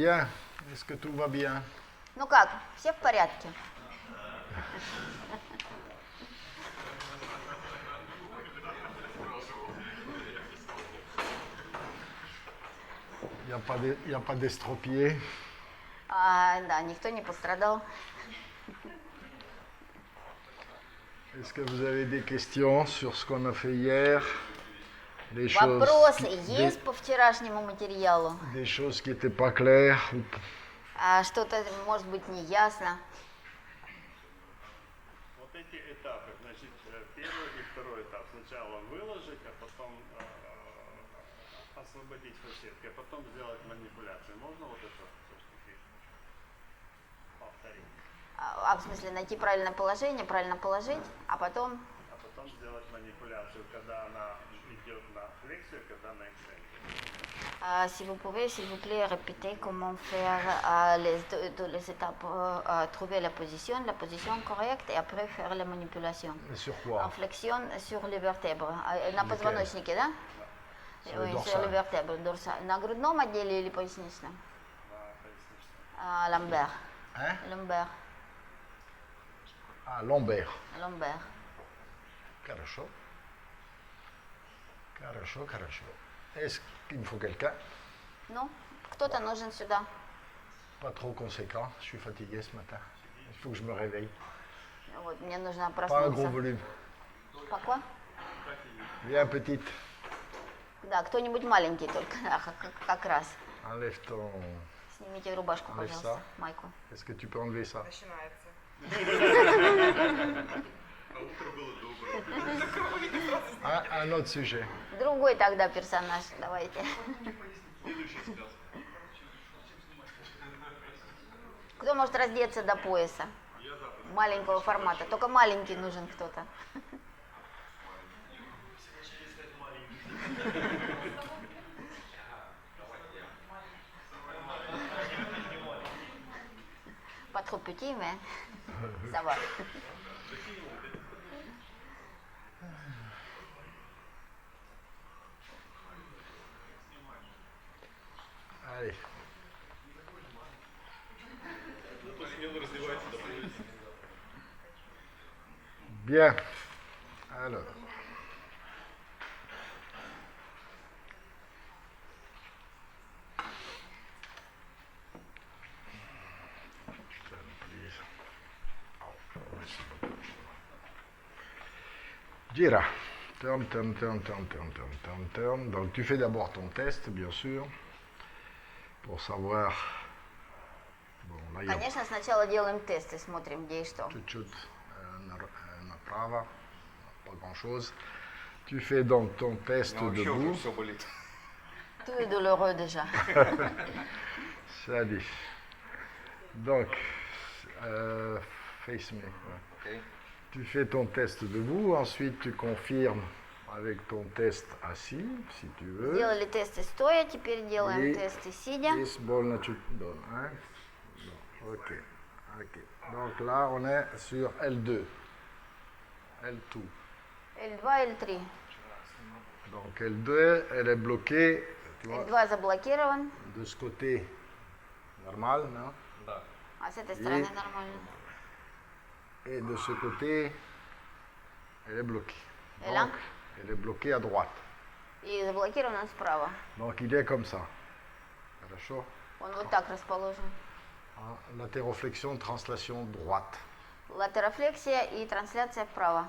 bien? Est-ce que tout va bien? Ну как, все в порядке? Il n'y a pas d'estropié? Да, никто не пострадал. Est-ce que vous avez des questions sur ce qu'on a fait hier? Вопросы есть по вчерашнему материалу? Des choses qui n'étaient pas claires? Что-то, может быть, не ясно? Вот эти этапы, значит, первый и второй этап. Сначала выложить, а потом освободить фасетки, а потом сделать манипуляцию. Можно вот это все-таки повторить? В смысле, найти правильное положение, правильно положить, а потом... А потом сделать манипуляцию, когда она идет на флексию, когда на экстенсию. Si vous pouvez, s'il vous plaît, répéter comment faire les étapes, trouver la position correcte et après faire la manipulation. Mais sur quoi? En flexion sur les vertèbres. На позвоночнике, да? Sur les vertèbres, dorsal. На грудном отделе или поясничном? Ломбер. Hein? Ломбер. Lombaire. Ломбер. Хорошо. Хорошо. Est-ce qu'il me faut quelqu'un? Ну, кто-то нужен сюда. Pas trop conséquent. Je suis fatigué ce matin. Il faut que je me réveille. Вот, мне нужно Pas un gros проснуться. volume. Pourquoi? Viens, petite. Да, кто-нибудь маленький только, да, как раз. Enlève ton... Снимите рубашку, Enlève пожалуйста, ça. майку. Est-ce que tu peux enlever ça? Начинается. Un autre sujet. Другой тогда персонаж, давайте. Кто может раздеться до пояса? Маленького формата. Только маленький нужен кто-то. Pas trop petit, mais ça va. Allez. Bien. Alors. Gira. Turn. Donc tu fais d'abord ton test, bien sûr, pour savoir. Bon, là, il y a Конечно, сначала делаем тест и смотрим, где и что. чуть-чуть направо, pas grand-chose. Tu fais donc ton test debout. Все болит. Tout est douloureux déjà. Salut. Donc, face me. Ouais. Okay. Tu fais ton test debout, ensuite tu confirmes avec ton test assis, si tu veux. Делали тесты стоя, теперь делаем И- тесты сидя. Et больно чуть donne, hein? Bon, ok. Donc là, on est sur L2. L2. L2, L3. Donc L2, elle est bloquée, tu vois, L2 заблокирован, de ce côté normal, non? Да. а с этой стороны нормально. Et de ce côté, elle est bloquée. Et là? Donc, elle est bloquée à droite. И заблокирован справа. Donc il est comme ça. Хорошо? Он вот так расположен. Hein, latéroflexion, translation droite. Латерофлексия и трансляция вправо.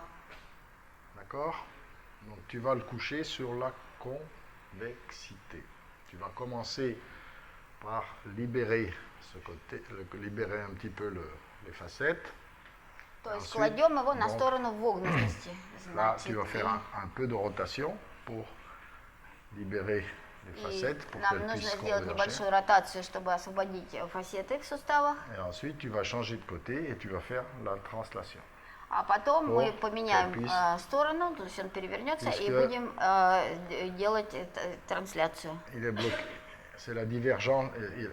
D'accord? Donc tu vas le coucher sur la convexité. Tu vas commencer par libérer ce côté, libérer un petit peu les facettes. То есть Ensuite, кладем его на donc, сторону вогнутости. Là, Значит, tu vas faire un peu de rotation pour libérer les и facettes pour нам qu'elles нужно puissent сделать converger. небольшую ротацию, чтобы освободить фасеты в суставах. Et ensuite, tu vas changer de côté et tu vas faire la translation. А потом мы Pour поменяем qu'elles puissent- сторону, то есть он перевернется, и Puisque- будем делать трансляцию. Il est bloqué. C'est la divergence.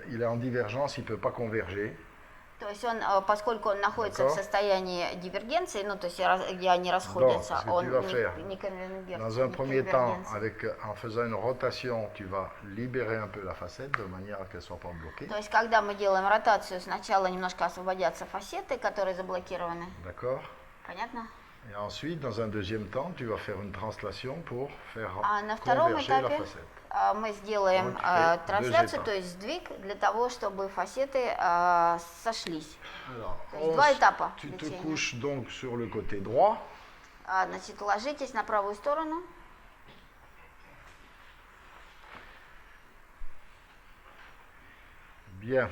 Il est en divergence, il ne peut pas converger. То есть он, поскольку он находится в D'accord. состоянии дивергенции, ну то есть где они Donc, расходятся, ce que он tu vas faire, не конвергент. dans un premier temps, en faisant une rotation, tu vas libérer un peu la facette de manière à qu'elle ne soit pas bloquée. То есть когда мы делаем ротацию, сначала немножко освободятся фасеты, которые заблокированы. D'accord? Понятно? Et ensuite, dans un deuxième temps, tu vas faire une translation pour faire А на втором converger la этапе facette. мы сделаем Вот теперь трансляцию, deux то есть сдвиг, для того, чтобы фасеты сошлись. Alors, То есть два этапа tu te лечения. couches donc sur le côté droit. Значит, ложитесь на правую сторону. Bien.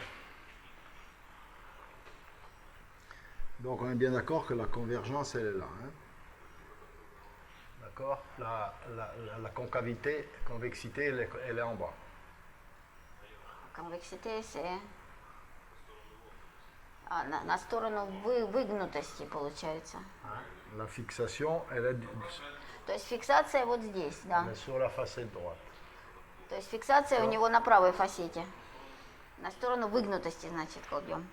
Donc on est bien d'accord que la convergence, elle est là. Hein? D'accord? La concavité, convexité, elle est en bas. Конвексите c'est на сторону выгнутости получается. La fixation, elle est, То есть фиксация вот здесь, да. elle est sur la facette droite. То есть фиксация у него на правой фасете. На сторону выгнутости, значит, кладем.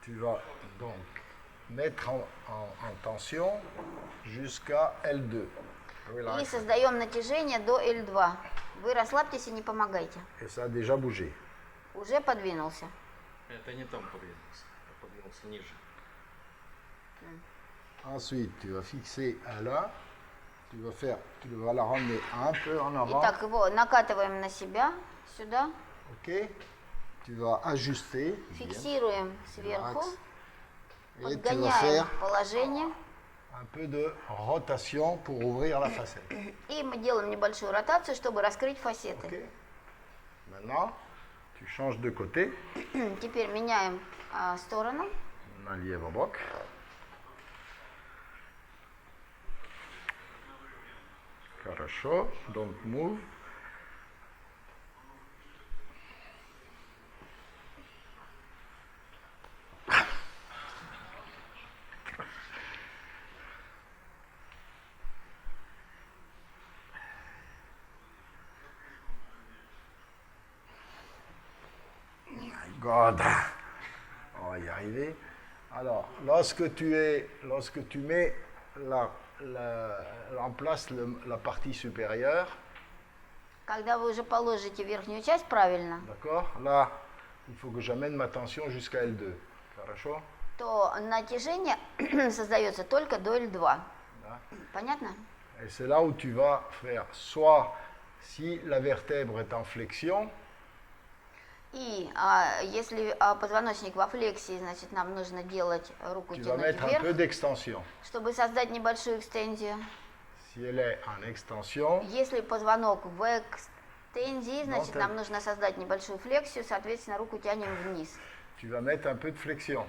Tu vas donc mettre en tension jusqu'à L2. И создаем натяжение до L2. Вы расслабьтесь и не помогайте. Et ça a déjà bougé. Уже подвинулся. Это не там подвинулся, я подвинулся ниже. Ensuite, tu vas fixer à là. Tu vas la ramener un peu en avant. Итак, его накатываем на себя, сюда. Ok. Tu vas ajuster. Bien. Фиксируем сверху. Et tu vas Подгоняем faire положение. un peu de rotation pour ouvrir la facette. И мы делаем небольшую ротацию, чтобы раскрыть фасеты. Ok. Maintenant, tu changes de côté. Теперь меняем сторону. Налево бок. Хорошо. Donc move. God. On va y arriver. Alors, lorsque tu mets en place la partie supérieure, Когда вы уже положите верхнюю часть правильно, d'accord, là, il faut que j'amène ma tension jusqu'à L2. Хорошо? то натяжение создается только до L2. Да. Понятно? Et c'est là où tu vas faire soit, si la vertèbre est en flexion, И если позвоночник во флексии, значит, нам нужно делать руку tu vas тянуть mettre un peu вверх, d'extension. чтобы создать небольшую экстензию. Si elle est en extension, Если позвонок в экстензии, значит, ты- нам нужно создать небольшую флексию, соответственно, руку тянем вниз. tu vas mettre un peu de flexion.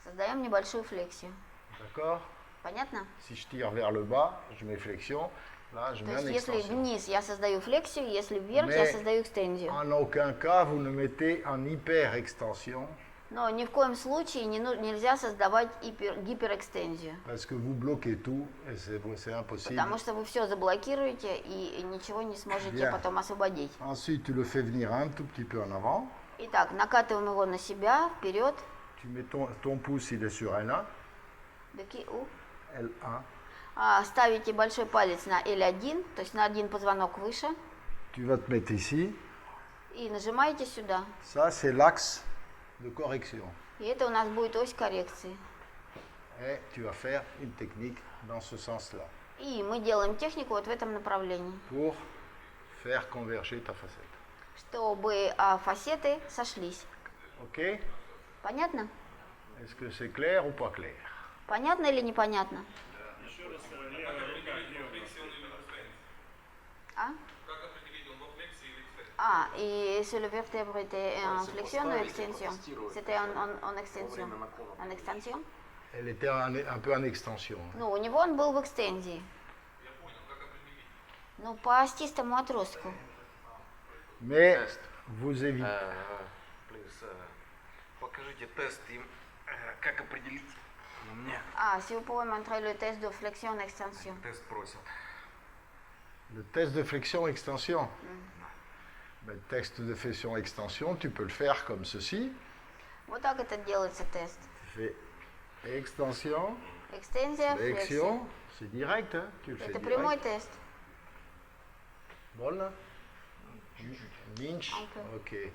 Создаем небольшую флексию. D'accord? Понятно? Si je tire vers le bas, je mets flexion. Là, je То mets en есть, если extension. вниз я создаю флексию, если вверх я Mais создаю экстензию. en aucun cas, vous ne mettez en hyper-extension Но ни в коем случае нельзя создавать гиперэкстензию. parce que vous bloquez tout et c'est impossible. Потому что вы все заблокируете и ничего не сможете Bien. потом освободить. Ensuite, tu le fais venir un tout petit peu en avant. Итак, накатываем его на себя, вперед. Tu mets ton pouce, il est sur L1. L1. Ставите большой палец на L1, то есть на один позвонок выше, Tu vas te mettre ici. и нажимаете сюда. Ça, c'est l'axe de correction. И это у нас будет ось коррекции. Et tu vas faire une technique dans ce sens-là И мы делаем технику вот в этом направлении, pour faire converger ta facette. чтобы фасеты сошлись. Ok? Понятно? Est-ce que c'est clair ou pas clair? Понятно или непонятно? Еще раз левая рука, левая. Как определить, он во флексии или экстенсии? Et sur le vertèbre était en flexion ou extension? C'était en extension. En extension? Elle était un peu en extension. Ну, у него он был в экстензии. Я понял, как определить? Ну, по остистому отростку. Mais Тест. vous évitez. Плюс, покажите тест им, как определить. У меня Si vous pouvez montrer le test de flexion extension. тест просят. Le test de flexion-extension. Ben, texte de flexion-extension, tu peux le faire comme ceci. Вот так это делается тест. Tu fais extension, Экстензия, флексия. flexion, c'est direct, hein, tu le fais Это direct. прямой тест. Bon là Lynch, Un peu. ok.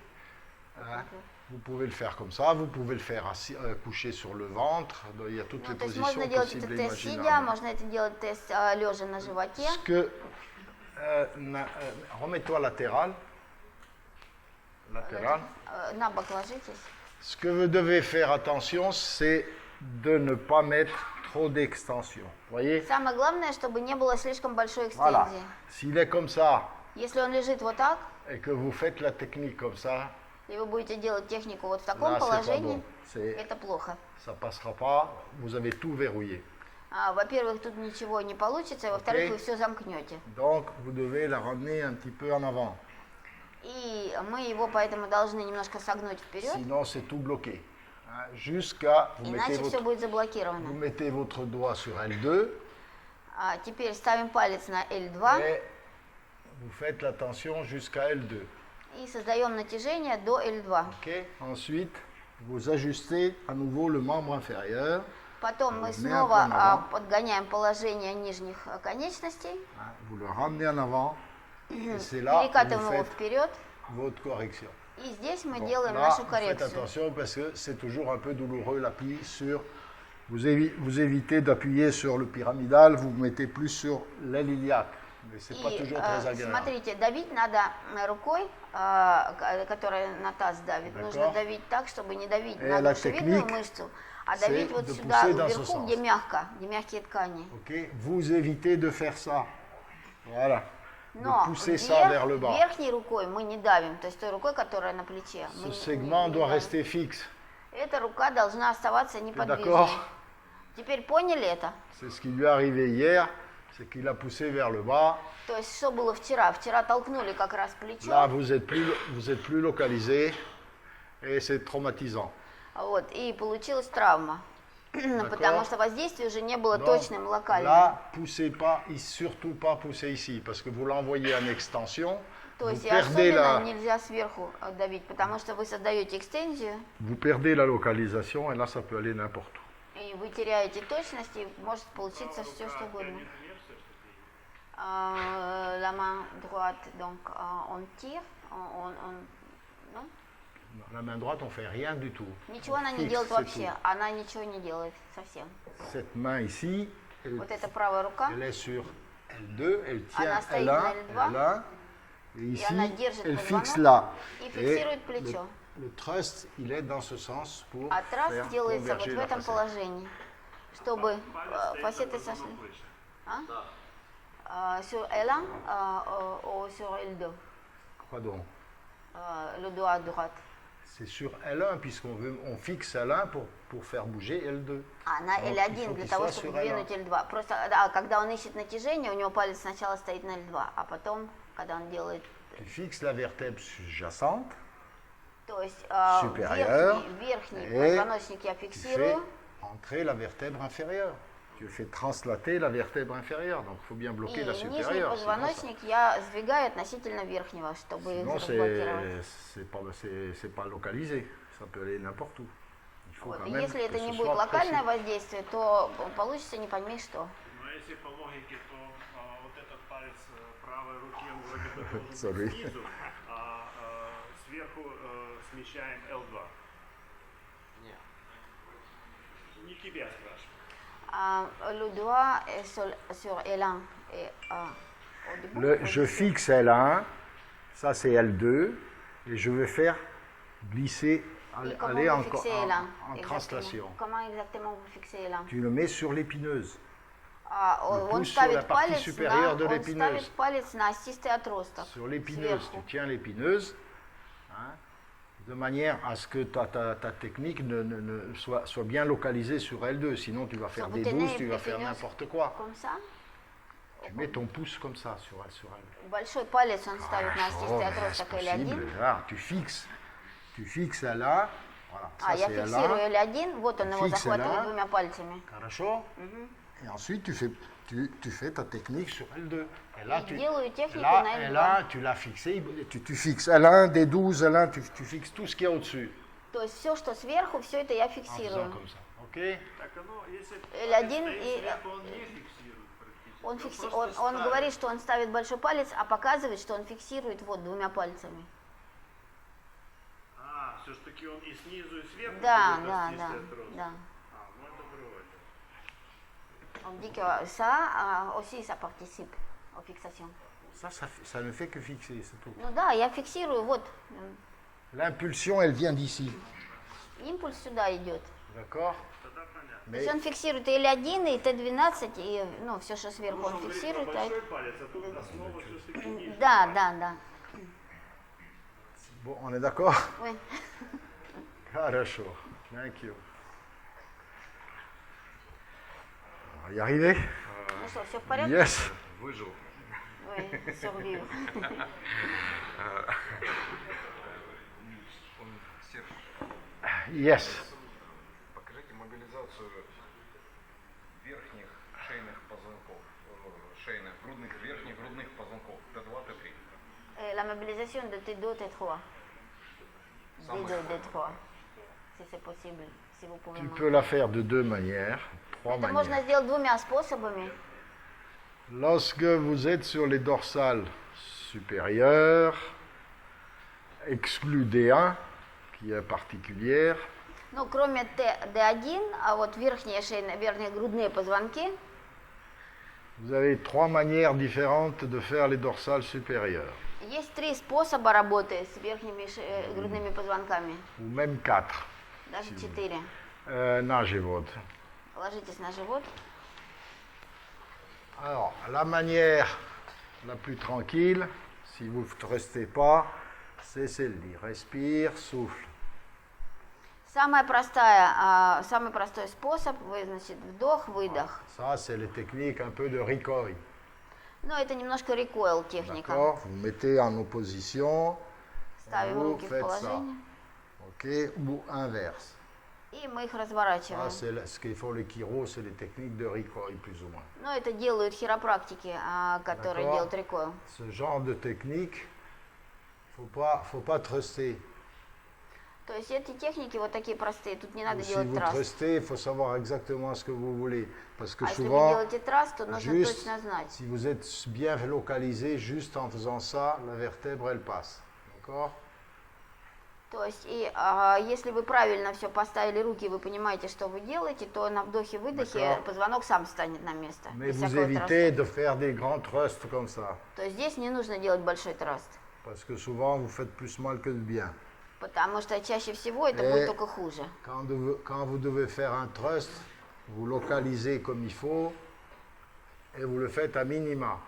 Hein, vous pouvez le faire comme ça, vous pouvez le faire couché sur le ventre, il y a toutes Ну, les то есть positions можно делать possibles этот et тест сидя, imaginables. можно это делать тест лежа на животе. Ce que, remets-toi latéral. Latéral. На бок ложитесь. Ce que vous devez faire attention, c'est de ne pas mettre trop d'extension. Voyez? Самое главное, чтобы не было слишком большой Voilà. экстензии. S'il est comme ça Если он лежит вот так, et que vous faites la technique comme ça, и вы будете делать технику вот в таком là, c'est pas положении, bon. C'est- это плохо. Ça passera pas, vous avez tout verrouillé. Во-первых, тут ничего не получится, и во-вторых, Окей. вы все замкнете. Donc, vous devez la ramener un petit peu en avant. И мы его поэтому должны немножко согнуть вперед, Sinon, c'est tout bloqué. Hein, jusqu'à, иначе все будет vous заблокировано. mettez votre doigt sur L2 Теперь ставим палец на L2 et vous faites la tension jusqu'à L2. и создаем натяжение до L2. Ok. Ensuite, vous ajustez à nouveau le membre inférieur. Потом мы Размер снова прямого. подгоняем положение нижних конечностей, Hein, vous le ramenez en avant. Et c'est là où перекатываем vous его faites вперед, votre correction. и здесь мы Bon, делаем là, нашу vous faites коррекцию. attention parce que c'est toujours un peu douloureux l'appui sur. Vous évitez d'appuyer sur le pyramidal, vous mettez plus sur l'aile iliaque. Mais c'est pas И toujours très agréable. смотрите, давить надо рукой, которая на таз давит. D'accord. Нужно давить так, чтобы не давить Et на la грушевидную technique, мышцу, а c'est давить вот de сюда, pousser dans ce вверху, sens. где мягко, где мягкие ткани. Ok. Vous évitez de faire ça. Voilà. Но De pousser ça vers le bas. верхней рукой мы не давим, то есть той рукой, которая на плече. Ce мы segment не doit давим. rester fixe. Эта рука должна оставаться неподвижной. D'accord. Теперь поняли это? C'est ce qui lui est arrivé hier, c'est qu'il a poussé vers le bas. То есть что было вчера? Вчера толкнули как раз плечо, Là, vous êtes plus localisé et c'est traumatisant. вот, и получилась травма. Потому что воздействие уже не было Donc, точным, локальным. là, poussez pas, et surtout pas pousser ici, parce que vous l'envoyez en extension, То vous есть и perdez, особенно нельзя сверху давить, потому что вы создаете экстензию, vous perdez la localisation, et là, ça peut aller n'importe où. и вы теряете точность, и может получиться все что угодно. La main droite, donc on tire, non? La main droite, on fait rien du tout. Ничего она не Fixe, делает c'est вообще, она ничего не делает совсем. tout. Cette main ici, Вот эта правая рука, elle est sur L2, elle tient Она стоит L1, на L2, L1, et ici, она держит elle позвонок fixe là. и Et фиксирует плечо. le trust, il est dans ce sens pour А трас faire делается вот converger в la этом facette. положении, чтобы фасеты сошли. Sur L1 ou sur L2, Pardon. le doigt à droite. C'est sur L1, on fixe L1 pour faire bouger L2. А на Donc, il L1 faut для qu'il того, soit чтобы sur L1. двинуть L2. Просто, да, когда он ищет натяжение, у него палец сначала стоит на L2, а потом, когда он делает, Tu fixes la vertèbre sous-jacente, то есть Supérieur. верхний Et позвоночник я tu fais фиксирую, entrer la vertèbre inférieure. Tu fais translater la vertèbre inférieure, donc il faut bien и bloquer la нижний supérieure. позвоночник я сдвигаю относительно верхнего, чтобы их Sinon, заблокировать. c'est pas localisé, ça peut aller n'importe où. Il faut Вот. quand И même если это que не ce будет soit локальное précis. воздействие, то получится не пойми что. Но если по логике, то вот этот палец правой руки, он вроде бы должен Sorry. быть снизу, а сверху смещаем L2. Нет. Не тебя спрашиваю. Le doigt est sur L1 et au début, Je fixe L1, ça c'est L2, et je vais faire glisser, Et comment aller vous en fixez L1 exactement? translation. Comment exactement vous fixez L1? Tu le mets sur l'épineuse. Он pouce sur la ставит partie палец supérieure на, de он l'épineuse. ставит палец на остистый отросток Sur l'épineuse, сверху. tu tiens l'épineuse, hein, de manière à ce que ta technique soit bien localisée sur L2, sinon tu vas faire vous des tenez boosts, tu vas faire l'épineuse n'importe quoi. Comme ça. Tu mets ton pouce comme ça sur L. Большой палец он ставит на остистый c'est отросток possible. L1. Là, tu fixes là, voilà, ça Я c'est фиксирую L1, L1, вот он его Fixe захватывает L1. двумя пальцами. хорошо. Et ensuite tu fais tu fais ta technique sur L2. Et là, И делаю технику là, на et L2. là, tu l'as fixé, tu fixes L1, D12, L1, tu fixes tout ce qu'il y a au-dessus. То есть все, что сверху, все это я En faisant фиксирую. comme ça. Ok? Так оно, если L1 стоит и сверху, он не фиксирует практически. он, просто он ставит. говорит, что он ставит большой палец, а показывает, что он фиксирует вот двумя пальцами. А, все-таки он и снизу, и сверху Да, будет да, расти, да, если трос. да. А, ну это вроде. On dit que ça aussi, ça participe aux fixations. Ça ne fait que fixer, c'est tout. Ну да, я фиксирую, вот, L'impulsion, elle vient d'ici. импульс сюда идет. D'accord? Тогда понятно. То Mais есть он фиксирует и L1, и T12, и ну, все, что сверху Потому он что он говорит фиксирует. про большой палец, а тут основа все-таки ниже. Да, да, да. bon, on est d'accord? Oui. Хорошо. Thank you. On va y arriver? Ну что, все в порядке? Yes. Выжил. Oui, survivre. Серж, Yes. покажите мобилизацию верхних шейных позвонков, верхних грудных позвонков Т2, Т3. La mobilisation de T2, T3. D2, D3. Si c'est possible, si vous pouvez. Tu peux la faire de deux manières, trois Это можно manières. сделать двумя способами. Lorsque vous êtes sur les dorsales supérieures, exclu D1, qui est particulière, Ну, кроме D1, а вот верхние грудные позвонки, vous avez trois manières différentes de faire les dorsales supérieures, есть три способа работы с верхними грудными позвонками. ou même quatre. Даже четыре. Nagez votre. Ложитесь на живот. Alors, la manière la plus tranquille, si vous ne restez pas, c'est celle-ci. Respire, souffle. Самый простой способ, вы, значит, вдох, выдох. Ça, c'est les techniques un peu de recoil. Ну, это немножко recoil техника. D'accord? Vous mettez en opposition, Ставим vous руки в faites ça. положение. Ok? Ou inverse. И мы их Ça, разворачиваем. c'est ce qu'il faut les chiro, c'est les techniques de recoil, plus ou moins. Ну, это делают хиропрактики, которые D'accord. делают recoil. Ce genre de technique, faut pas truster. То есть эти техники вот такие простые, тут не надо Si делать vous траст. trustez, il faut savoir exactement ce que vous voulez. Parce que А если вы souvent, делаете траст, то нужно juste, точно знать. si vous êtes bien localisé, juste en faisant ça, la vertèbre, elle passe. D'accord? То есть, если вы правильно все поставили руки, вы понимаете, что вы делаете, то на вдохе-выдохе D'accord. позвонок сам встанет на место. Mais без vous всякого évitez траста. de faire des grands trusts comme ça. То есть здесь не нужно делать большой траст, Parce que souvent, vous faites plus mal que de bien. потому что чаще всего это Et будет только хуже. Quand vous devez faire un trust, vous localisez comme il faut et vous le faites à minima.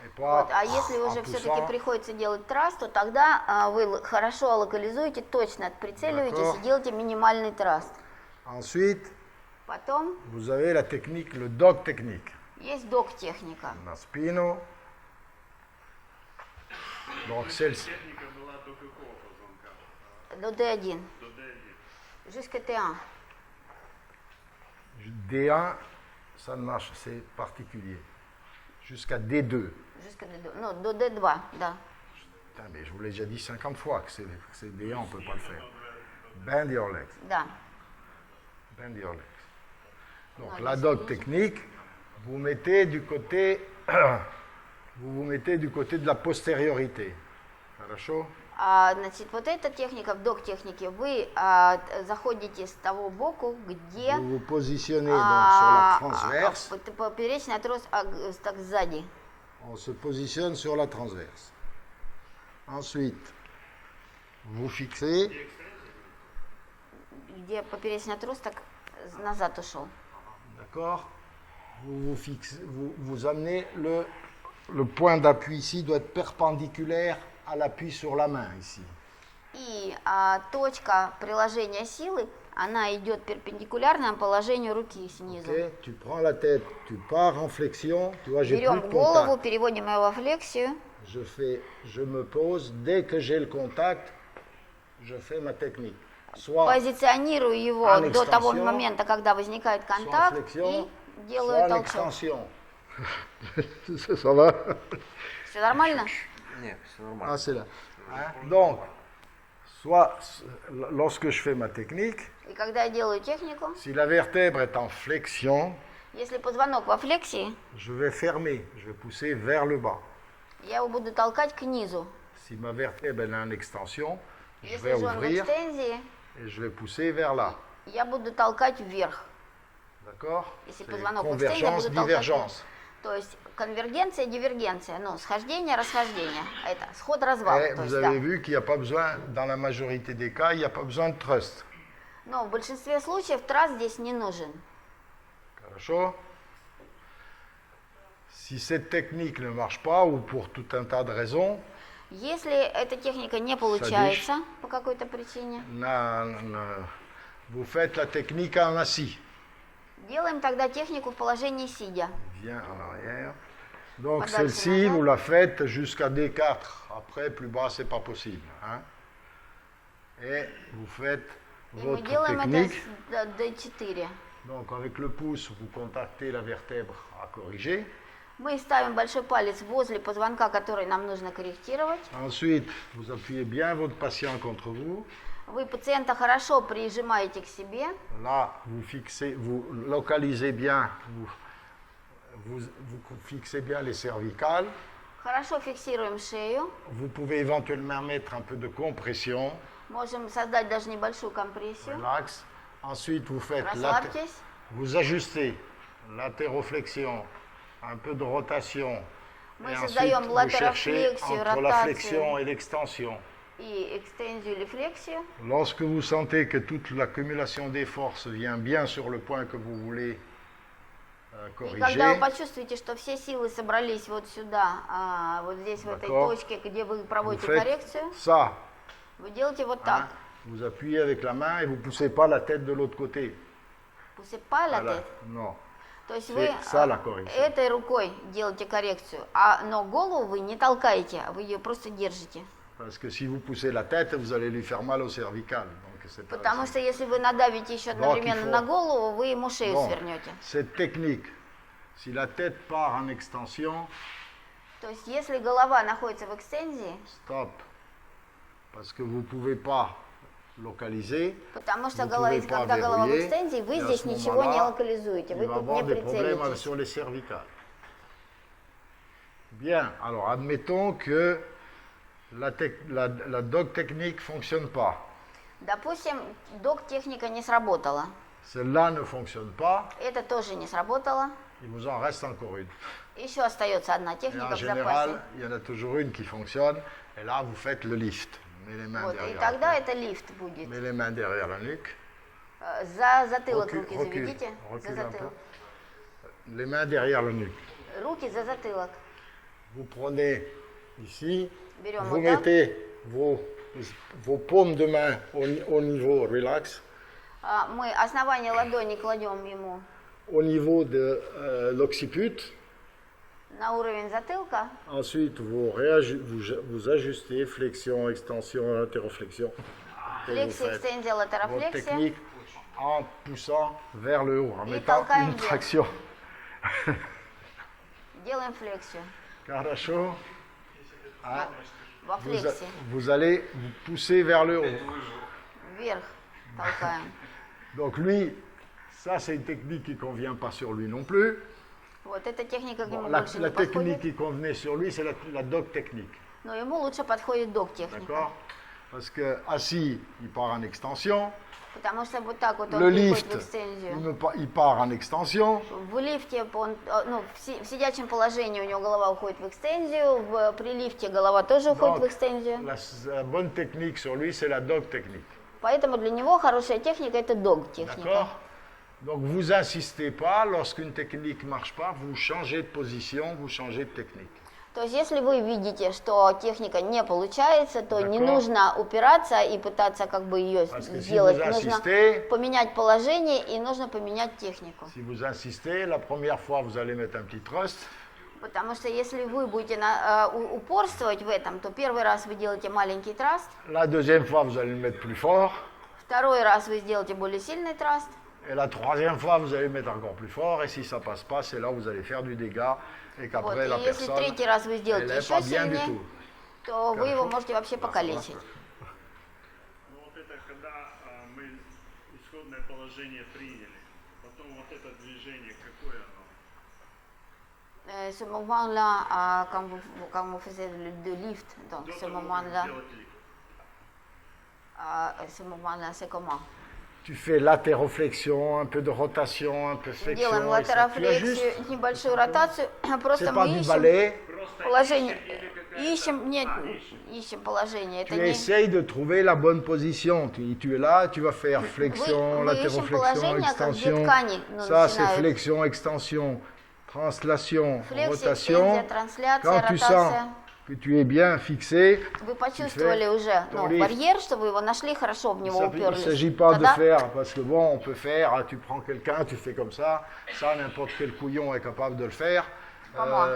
Et pas Вот, а если en уже все-таки poussant. приходится делать траст, то тогда вы хорошо локализуете, точно прицеливаетесь D'accord. и делаете минимальный траст. Ensuite, Потом vous avez la technique, le dog technique. есть док-техника. На спину. Donc celle-ci. Техника была до какого позвонка? До D1, До D1. jusqu'à T1. D1, ça ne marche, c'est particulier. Jusqu'à D2. Jusqu'à D2. Ну, до D2, да. Putain, mais je vous l'ai déjà dit 50 fois que c'est D1, on ne peut pas le faire. Bend your legs. Да. Bend your legs. Donc Ouais, la c'est dog bien. technique, vous mettez du côté, vous mettez du côté de la postériorité. Хорошо? Значит, вот эта техника, в док-технике, вы заходите с того боку, где Vous vous positionnez donc sur la transverse. поперечный отрос так сзади. On se positionne sur la transverse. Ensuite, vous fixez. Где поперечный отрос так назад ушел. D'accord? Vous amenez le point d'appui ici doit être perpendiculaire à l'appui sur la main ici. И точка приложения силы, она идет перпендикулярно положению руки снизу. Ok? Tu prends la tête, tu pars en flexion. Tu vois, j'ai plus Берем de голову, contact. переводим ее во флексию. Je me pose. Dès que j'ai le contact, je fais ma technique. Soit Позиционирую его en до того extension, момента, когда возникает soit en контакт, flexion, и делаю soit en толчок. extension. Ça va? Все нормально? Нет, все нормально. Ah, c'est là. Hein? Donc, soit lorsque je fais ma technique, И когда я делаю технику, si la vertèbre est en flexion, если позвонок во флексии, je vais fermer, je vais pousser vers le bas. я его буду толкать к низу. Si ma vertèbre elle est en extension, je Если vais же он в ouvrir экстензии, et je vais pousser vers là. я буду толкать вверх. D'accord? Если C'est позвонок в экстензии, я convergence, буду толкать вверх. divergence. То есть конвергенция, дивергенция, ну, схождение, расхождение. Это сход-развал. Et То vous есть, да. avez vu qu'il n'y a pas besoin, dans la majorité des cas, il n'y a pas besoin de trust. Но в большинстве случаев трас здесь не нужен. Хорошо? Si cette technique ne marche pas, ou pour tout un tas de raisons, Если эта техника не получается по какой-то причине, vous faites la technique en assis. делаем тогда технику в положении сидя. Viens en arrière. Donc Подальше celle-ci, назад. vous la faites jusqu'à D4. Après, plus bas, c'est pas possible. Hein? Et vous faites И мы votre делаем это technique. с D4. Donc avec le pouce, vous contactez la vertèbre à corriger. Мы ставим большой палец возле позвонка, который нам нужно корректировать. Ensuite, vous appuyez bien votre patient contre vous. Вы пациента хорошо прижимаете к себе. Là, vous fixez, vous localisez bien, vous fixez bien les cervicales. Хорошо фиксируем шею. Vous pouvez éventuellement mettre un peu de compression, Можем создать даже небольшую компрессию. relax. Ensuite, vous faites Расслабьтесь. vous ajustez latéroflexion, un peu de rotation. Мы Et ensuite, создаем vous cherchez латерофлексию, entre la flexion ротацию et l'extension. и экстензию или флексию. Lorsque vous sentez que toute l'accumulation des forces vient bien sur le point que vous voulez И когда вы corriger, почувствуете, что все силы собрались вот сюда, вот здесь, в этой D'accord. точке, где вы vous проводите faites коррекцию, ça. вы делаете вот Hein, так. vous appuyez avec la main et vous ne poussez pas la tête de l'autre côté. Poussez pas la Voilà. tête. Non. То есть C'est вы ça, la correction. этой рукой делаете коррекцию, но голову вы не толкаете, вы ее просто держите. Parce que si vous poussez la tête, vous allez lui faire mal au cervical. Donc c'est pas- Потому что если вы надавите еще одновременно il faut- на голову, вы ему шею Bon, свернете. cette technique, si la tête part en extension, То есть если голова находится в экстензии, stop. Parce que vous ne pouvez pas localiser. потому что Vous pouvez pas когда голова в verrouiller, экстензии, вы et à здесь ce ничего не moment-là, локализуете, Il вы va тут avoir не des problèmes прицелитесь. sur les cervicales. Bien, alors admettons que la dog technique ne fonctionne pas. Допустим, док-техника не сработала. Celle-là ne fonctionne pas, Это тоже не сработало. il vous en reste encore une. Еще остается одна Et техника en в запасе. général, il y en a toujours une qui fonctionne, et là vous faites le lift. Mets les mains Вот, и derrière, тогда это лифт будет. mets les mains derrière la nuque, За затылок Recule, руки recule, заведите. За recule un peu. затылок. Les mains derrière la nuque. Руки за затылок. Vous prenez ici, Берем vous вот так. mettez vos paumes de main au niveau, relax, Мы основание ладони кладем ему au niveau de l'occiput. на уровень затылка. Ensuite, vous ajustez flexion, extension, latéroflexion. Et vous Флексия, faites экстензия, votre латерофлексия. technique en poussant vers le haut, en Et mettant толкаем une вверх. traction. Делаем флексию. Хорошо. Ah, Во флексии. vous allez vous pousser vers le haut. Вверх толкаем. Donc lui, ça c'est une technique qui ne convient pas sur lui non plus. Вот эта техника к Bon, нему la больше не technique подходит. qui convenait sur lui, c'est la dog technique. Но ему лучше подходит док-техника. D'accord? Parce que assis, il part en extension. Потому что вот так вот он Le приходит lift, в экстензию. il part en extension. В лифте, в сидячем положении у него голова уходит в экстензию, при лифте голова тоже уходит в Donc, экстензию. la bonne technique sur lui, c'est la dog technique. Поэтому для него хорошая техника – это дог-техника. D'accord? Donc vous insistez pas, lorsqu'une technique ne marche pas, vous changez de position, vous changez de technique. То есть если вы видите, что техника не получается, то не D'accord. нужно упираться и пытаться как бы ее Parce que si сделать. vous Нужно insistez, поменять положение и нужно поменять технику. si vous insistez, la première fois vous allez mettre un petit trust, Потому что если вы будете упорствовать в этом, то первый раз вы делаете маленький траст, la deuxième fois vous allez le mettre plus fort, второй раз вы сделаете более сильный траст, Et la troisième fois, vous allez mettre encore plus fort. Et si ça passe pas, c'est là où vous allez faire du dégât. Et Вот. qu'après, И la если personne, третий раз вы elle сделаете n'est еще pas bien du сильнее, tout. то вы его можете вообще покалечить. Ну вот это когда мы исходное положение приняли, потом вот это движение, какое оно? Ce moment-là, quand vous faisiez le lift, donc До ce того, как moment-là, сделать лифт. ce moment-là, c'est comment? Tu fais latéroflexion, un peu de rotation, un peu de flexion. Делаем et ça. Tu as juste, латерофлексию, небольшую ротацию, просто c'est мы pas du ищем ballet. положение, ищем положение. Tu Это не... essayes de trouver la bonne position. Tu es là, tu vas faire flexion, Вы ищем latéroflexion, положение, как где extension. ткани Ça, c'est начинают. flexion, extension, translation, Флексия, rotation. экстензия, трансляция, Quand tu sens ротация. que tu es bien fixé, Вы почувствовали уже ton lift. барьер, что вы его нашли, хорошо в него il ne уперлись. s'agit pas de Тогда faire, parce que bon, on peut faire, tu prends quelqu'un, tu fais comme ça n'importe quel couillon est capable de le faire. Pas moi.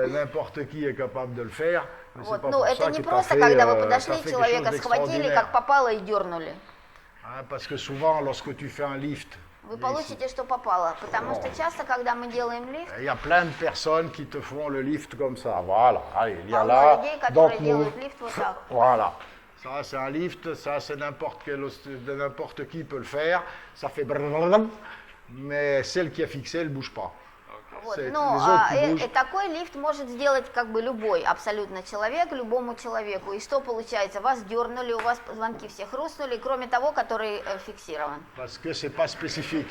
N'importe qui est capable de le faire. Mais c'est вот. pas Ну, pour это ça не que t'as просто, fait, когда вы t'as подошли, fait quelque человека chose схватили, d'extraordinaire. как попало, и дернули. Hein, parce que souvent, lorsque tu fais un lift, Вы получите, что попало. Потому что часто, когда мы делаем лифт, il y a plein de personnes qui te font le lift comme ça. Voilà, allez, il y a полно là, людей, donc которые nous, делают лифт вот так. voilà. Ça, c'est un lift, ça, c'est n'importe qui peut le faire. Ça fait blablabla, mais celle qui est fixée, elle ne bouge pas. Вот. C'est Ну, les autres qui bougent. такой лифт может сделать как бы любой абсолютно человек, любому человеку. И что получается? Вас дернули, у вас позвонки все хрустнули, кроме того, который фиксирован. Parce que c'est pas spécifique.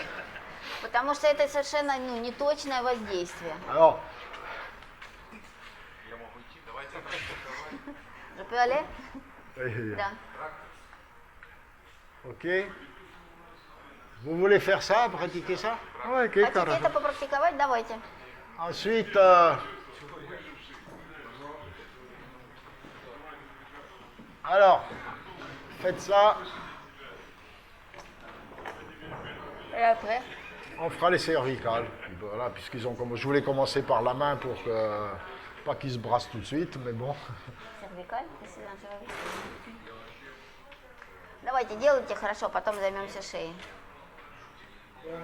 Потому что это совершенно неточное воздействие. Alors, Я могу идти, давайте. Je peux aller? euh, Да. ok. Vous voulez faire ça, pratiquer ça? Ouais, ok, Хотите carrément. это попрактиковать? Давайте. Ensuite, alors, faites ça. Et après? On fera les cervicales. Voilà, puisqu'ils ont je voulais commencer par la main pour que pas qu'ils se brassent tout de suite, mais bon. Cervical? Давайте, делайте хорошо, потом займемся шеей.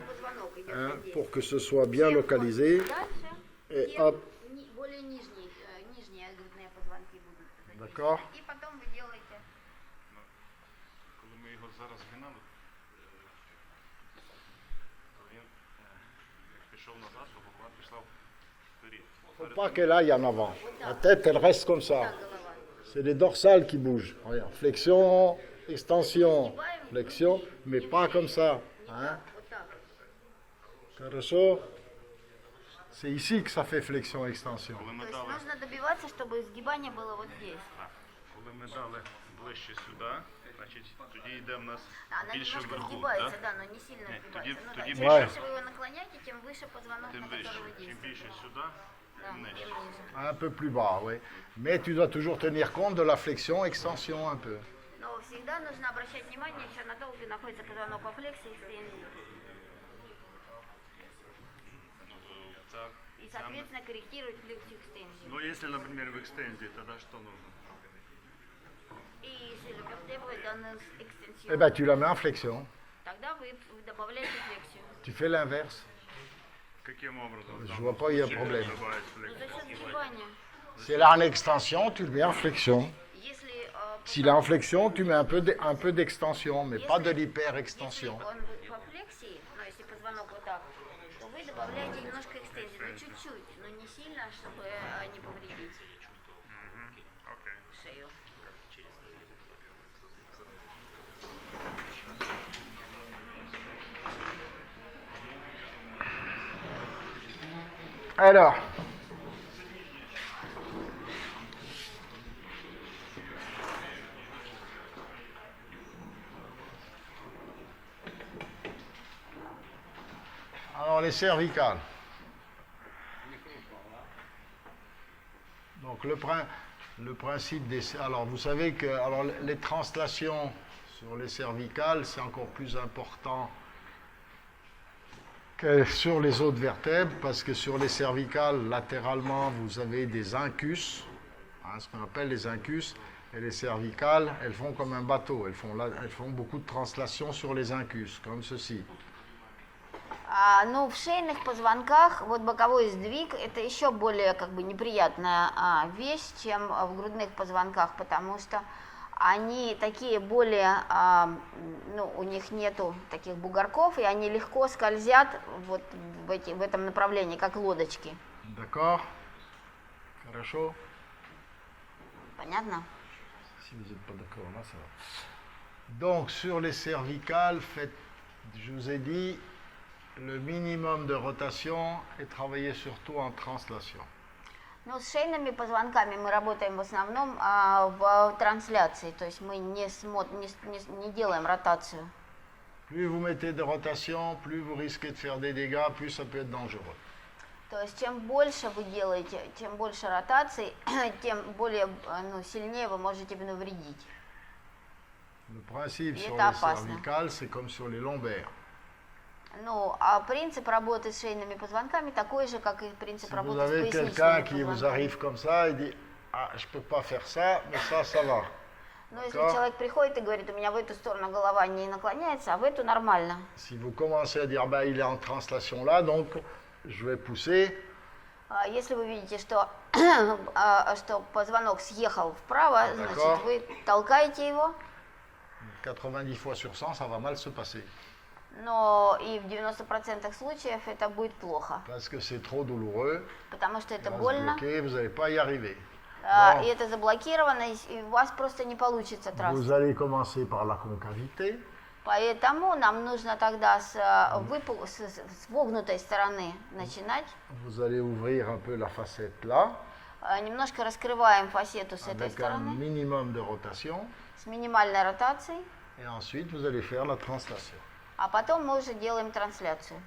Позвонок идет Hein, здесь. pour que ce soit bien localisé. Дальше. Et Тем hop, более нижние грудные позвонки будут задействованы. d'accord. И потом вы делаете. Коли ми його зараз згинали, то він як пішов назад, то голова пішла вперед. Faut pas qu'elle aille en avant. La tête, elle reste comme ça. C'est les dorsales qui bougent. Regarde, flexion, extension, flexion, mais pas comme ça. Hein? Вот так. Хорошо? C'est ici que ça fait flexion-extension. Коли То ми есть дали, нужно добиваться, чтобы сгибание было вот здесь. коли ми дали ближче сюди, значить тоді йде в нас Она більше немножко вверху, сгибается, да? да, но не сильно Нет, сгибается. Ну, тоді да, більше. чем больше вы его наклоняете, тем выше позвонок, Тим на вище. который вы Чим действуете. більше сюди, Да, тим нижче. тем ниже. Un peu plus bas, oui. Mais tu dois toujours tenir compte de la flexion-extension un peu. Но всегда нужно обращать внимание еще на то, где находится позвонок по флексии и экстензии. Так. И, соответственно, корректировать флексию экстензию. Ну, если, например, в экстензии, тогда что нужно? И если вы потребуете данную Eh экстенсию, bien, tu la mets en flexion. тогда вы добавляете флексию. Tu fais l'inverse. Каким образом? Je vois pas, il y a problème. Добавить Ну, флексию. за счет сгибания. Si elle est en extension, tu le mets en flexion. Если, S'il est en flexion, tu mets un peu d'extension, mais pas de если l'hyper-extension. он по флексии, но если позвонок вот так, то вы добавляете немножко экстензии, но чуть-чуть, но не сильно, чтобы не повредить Окей. шею. Alors, les cervicales. Donc le principe des... Alors vous savez que les translations sur les cervicales, c'est encore plus important que sur les autres vertèbres, parce que sur les cervicales, latéralement, vous avez des incus, hein, ce qu'on appelle les incus, Et les cervicales, elles font comme un bateau. Elles font beaucoup de translations sur les incus, comme ceci. Ну, в шейных позвонках вот боковой сдвиг это еще более как бы неприятная вещь, чем в грудных позвонках, потому что они такие более, ну, у них нету таких бугорков, и они легко скользят вот в этом направлении, как лодочки. D'accord? Хорошо? Понятно? Si vous n'êtes pas d'accord, là, ça va. Donc, sur les cervicales, je vous ai dit, le minimum de rotation est travaillé surtout en translation. Ну, с шейными позвонками мы работаем в основном в трансляции, то есть мы не делаем ротацию. Plus vous mettez de rotation, plus vous risquez de faire des dégâts, plus ça peut être dangereux. То есть чем больше вы делаете, чем больше ротаций, тем более сильнее вы можете навредить. Le principe sur les cervicales, c'est comme sur les lombaires. Ну, а принцип работы с шейными позвонками такой же, как и принцип работы с поясничными позвонками. Vous avez quelqu'un qui vous arrive comme ça et dit ah, je peux pas faire ça, mais ça va. Но если человек приходит и говорит, у меня в эту сторону голова не наклоняется, а в эту нормально. Si vous commencez à dire il est en translation là, donc je vais pousser. Если вы видите, что позвонок съехал вправо, значит вы толкаете его. 90 fois sur 100, ça va mal se passer. Но и в 90% случаев это будет плохо. Parce que c'est trop douloureux. Потому что это больно. Vous n'allez pas y arriver. И это заблокировано, и у вас просто не получится трасса. Vous allez commencer par la concavité. Поэтому нам нужно тогда с вогнутой стороны начинать. Vous allez ouvrir un peu la facette là. Немножко раскрываем фасету с этой стороны. Avec un minimum de rotation. С минимальной ротацией. Et ensuite, vous allez faire la translation. А потом мы уже делаем трансляцию.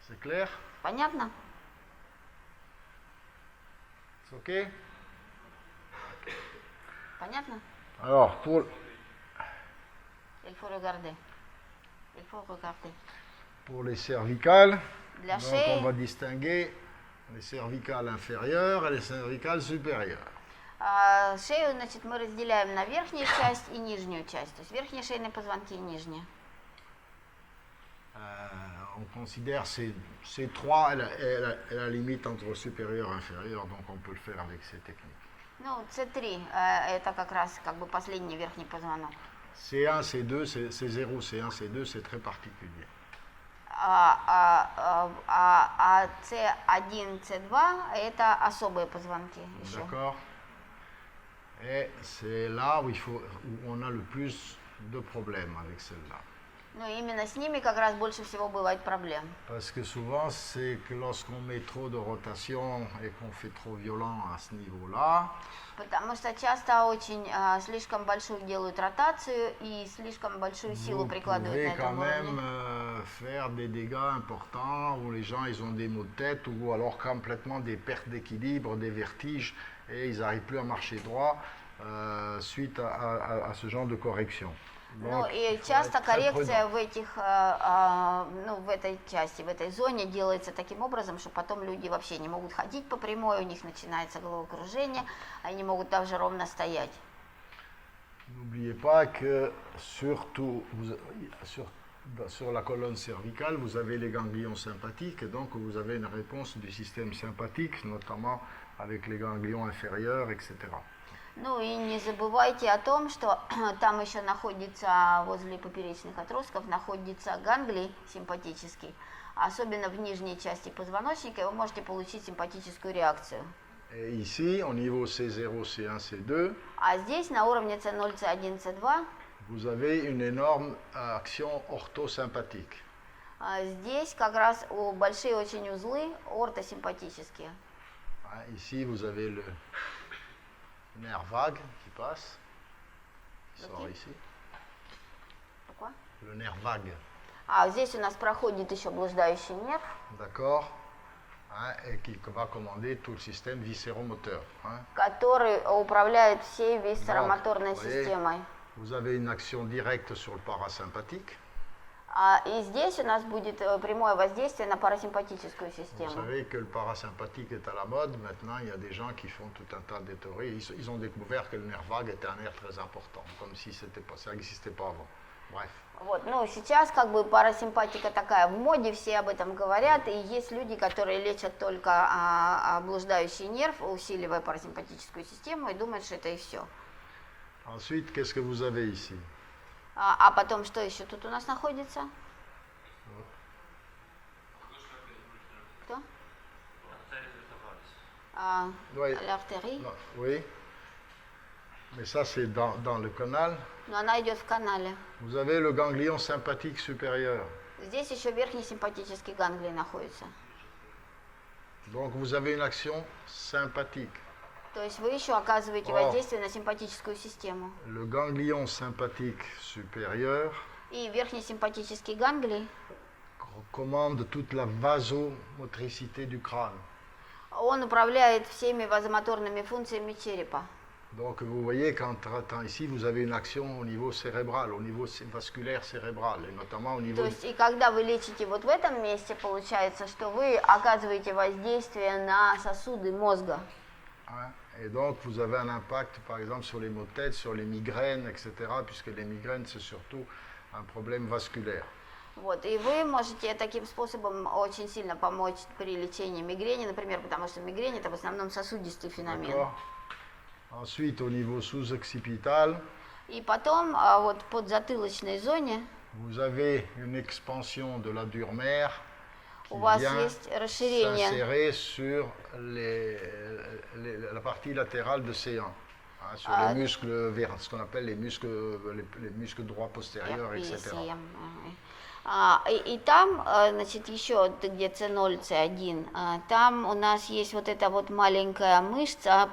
C'est clair? Понятно? C'est OK? Понятно? Alors, pour... Il faut regarder. Il faut regarder. Pour les cervicales, Для donc шеи, on va distinguer les cervicales inférieures et les cervicales supérieures. Шею, значит, мы разделяем на верхнюю часть и нижнюю часть. То есть верхние шейные позвонки и нижние. On considère ces trois, elle la limite entre supérieur et inférieur, donc on peut le faire avec ces techniques. Ну, C3, это как раз как бы последний верхний позвонок. C1, C2, C0, C1, C2, c'est très particulier. C1, C2 это особые позвонки еще. D'accord. Et c'est là où on a le plus de problèmes avec celle-là. Ну, именно с ними как раз больше всего бывает проблем. Parce que souvent, c'est que lorsqu'on met trop de rotation et qu'on fait trop violent à ce niveau-là, Потому что часто очень слишком большую делают ротацию и слишком большую силу vous прикладывают pouvez на quand этом même уровне. faire des dégâts importants où les gens ils ont des maux de tête ou alors complètement des pertes d'équilibre, des vertiges et ils n'arrivent plus à marcher droit suite à ce genre de correction. Ну и часто коррекция в этой части, в этой зоне делается таким образом, что потом люди вообще не могут ходить по прямой, у них начинается головокружение, они не могут даже ровно стоять. N'oubliez pas que surtout sur la colonne cervicale, vous avez les ganglions sympathiques et donc vous avez une réponse du système sympathique, notamment avec les ganglions inférieurs, etc. Ну и не забывайте о том, что там еще находится, возле поперечных отростков, находится ганглий симпатический. Особенно в нижней части позвоночника вы можете получить симпатическую реакцию. Et ici, au niveau C0, C1, C2, А здесь, на уровне C0, C1, C2, vous avez une énorme action orthosympathique. здесь как раз большие очень узлы ортосимпатические. Ici, vous avez le nerf vague qui passe, qui sort ici. Pourquoi? Le nerf vague. Здесь у нас проходит еще блуждающий нерв. D'accord, et qui va commander tout le système viscéromoteur. Который управляет всей висцеромоторной Donc, vous voyez, системой. Vous avez une action directe sur le parasympathique. И здесь у нас будет прямое воздействие на парасимпатическую Vous систему. savez que le parasympathique est à la mode. Maintenant, il y a des gens qui font tout un tas de théories. Ils ont découvert que le nerf vague était un nerf très important, comme si ça n'existait pas avant. Bref. Вот, ну, сейчас как бы парасимпатика такая в моде, все об этом говорят, и есть люди, которые лечат только блуждающий нерв, усиливая парасимпатическую систему, и думают, что это и все. Ensuite, qu'est-ce que vous avez ici? А потом, что еще тут у нас находится? Кто? Oui. L'artérie. Non, oui. Mais ça, c'est dans le canal. Но она идет в канале. Vous avez le ganglion sympathique supérieur. Здесь еще верхний симпатический ганглий находится. Donc, vous avez une action sympathique. То есть вы еще оказываете воздействие на симпатическую систему. Le ganglion sympathique supérieur И верхний симпатический ганглий, commande toute la vasomotricité du crâne. он управляет всеми вазомоторными функциями черепа. Donc vous voyez qu'en traitant ici, vous avez une action au niveau cérébral, au niveau vasculaire cérébral, et notamment au niveau... То есть и когда вы лечите вот в этом месте, получается, что вы оказываете воздействие на сосуды мозга. Et donc vous avez un impact par exemple sur les maux de tête, sur les migraines, etc., puisque les migraines c'est surtout un problème vasculaire. Вот, и вы можете таким способом очень сильно помочь при лечении мигрени, например, потому что мигрень это в основном сосудистый феномен. D'accord. Ensuite, au niveau sous-occipital, И потом вот под затылочной зоне vous avez une expansion de la dure mère qui у вас vient есть расширение, s'insérer sur la partie latérale de C1, sur les muscles, ce qu'on appelle les muscles droits postérieurs, etc. И там, значит, еще где C0, C1, там у нас есть вот эта вот маленькая мышца,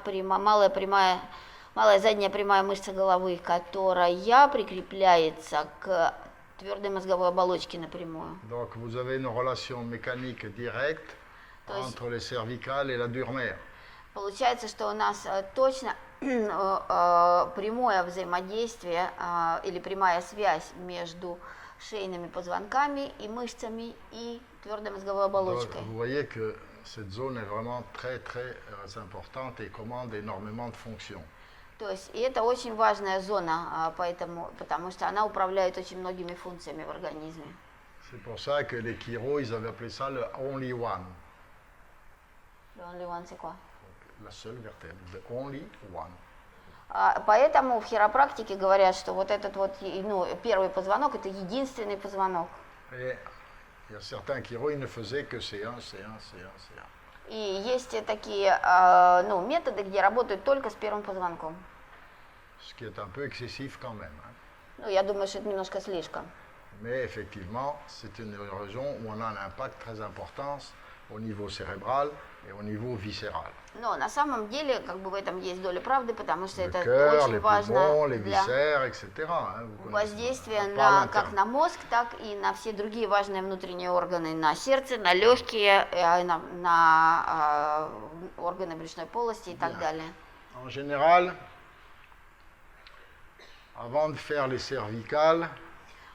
малая задняя прямая мышца головы, которая прикрепляется к твердой мозговой оболочке напрямую. Donc vous avez une relation mécanique directe entre les cervicales et la dure mère. Получается, что у нас точно прямое взаимодействие или прямая связь между шейными позвонками и мышцами и твердой мозговой оболочкой. Donc, vous voyez que cette zone est vraiment très très importante et commande énormément de fonctions. То есть и это очень важная зона, потому что она управляет очень многими функциями в организме. C'est pour ça que les chiro, ils avaient appelé ça le only one. Le only one, c'est quoi? La seule vertèbre, the only one. Поэтому в хиропрактике говорят, что вот этот вот, первый позвонок это единственный позвонок. Et il y a certains chiro, ils ne faisaient que C1, C1, C1, C1. И есть такие методы, где работают только с первым позвонком. Ce qui est un peu excessif quand même. Ну, я думаю, что это немножко слишком. Mais effectivement, c'est une région où on a un impact très important au niveau cérébral et au niveau viscéral. Но на самом деле, как бы в этом есть доля правды, потому что Le это cœur, очень les важно poumons, les для viscères, etc. Vous connaissez. воздействия On parle как interne. на мозг, так и на все другие важные внутренние органы, на сердце, на легкие, на органы брюшной полости и так далее. En général, avant de faire les cervicales,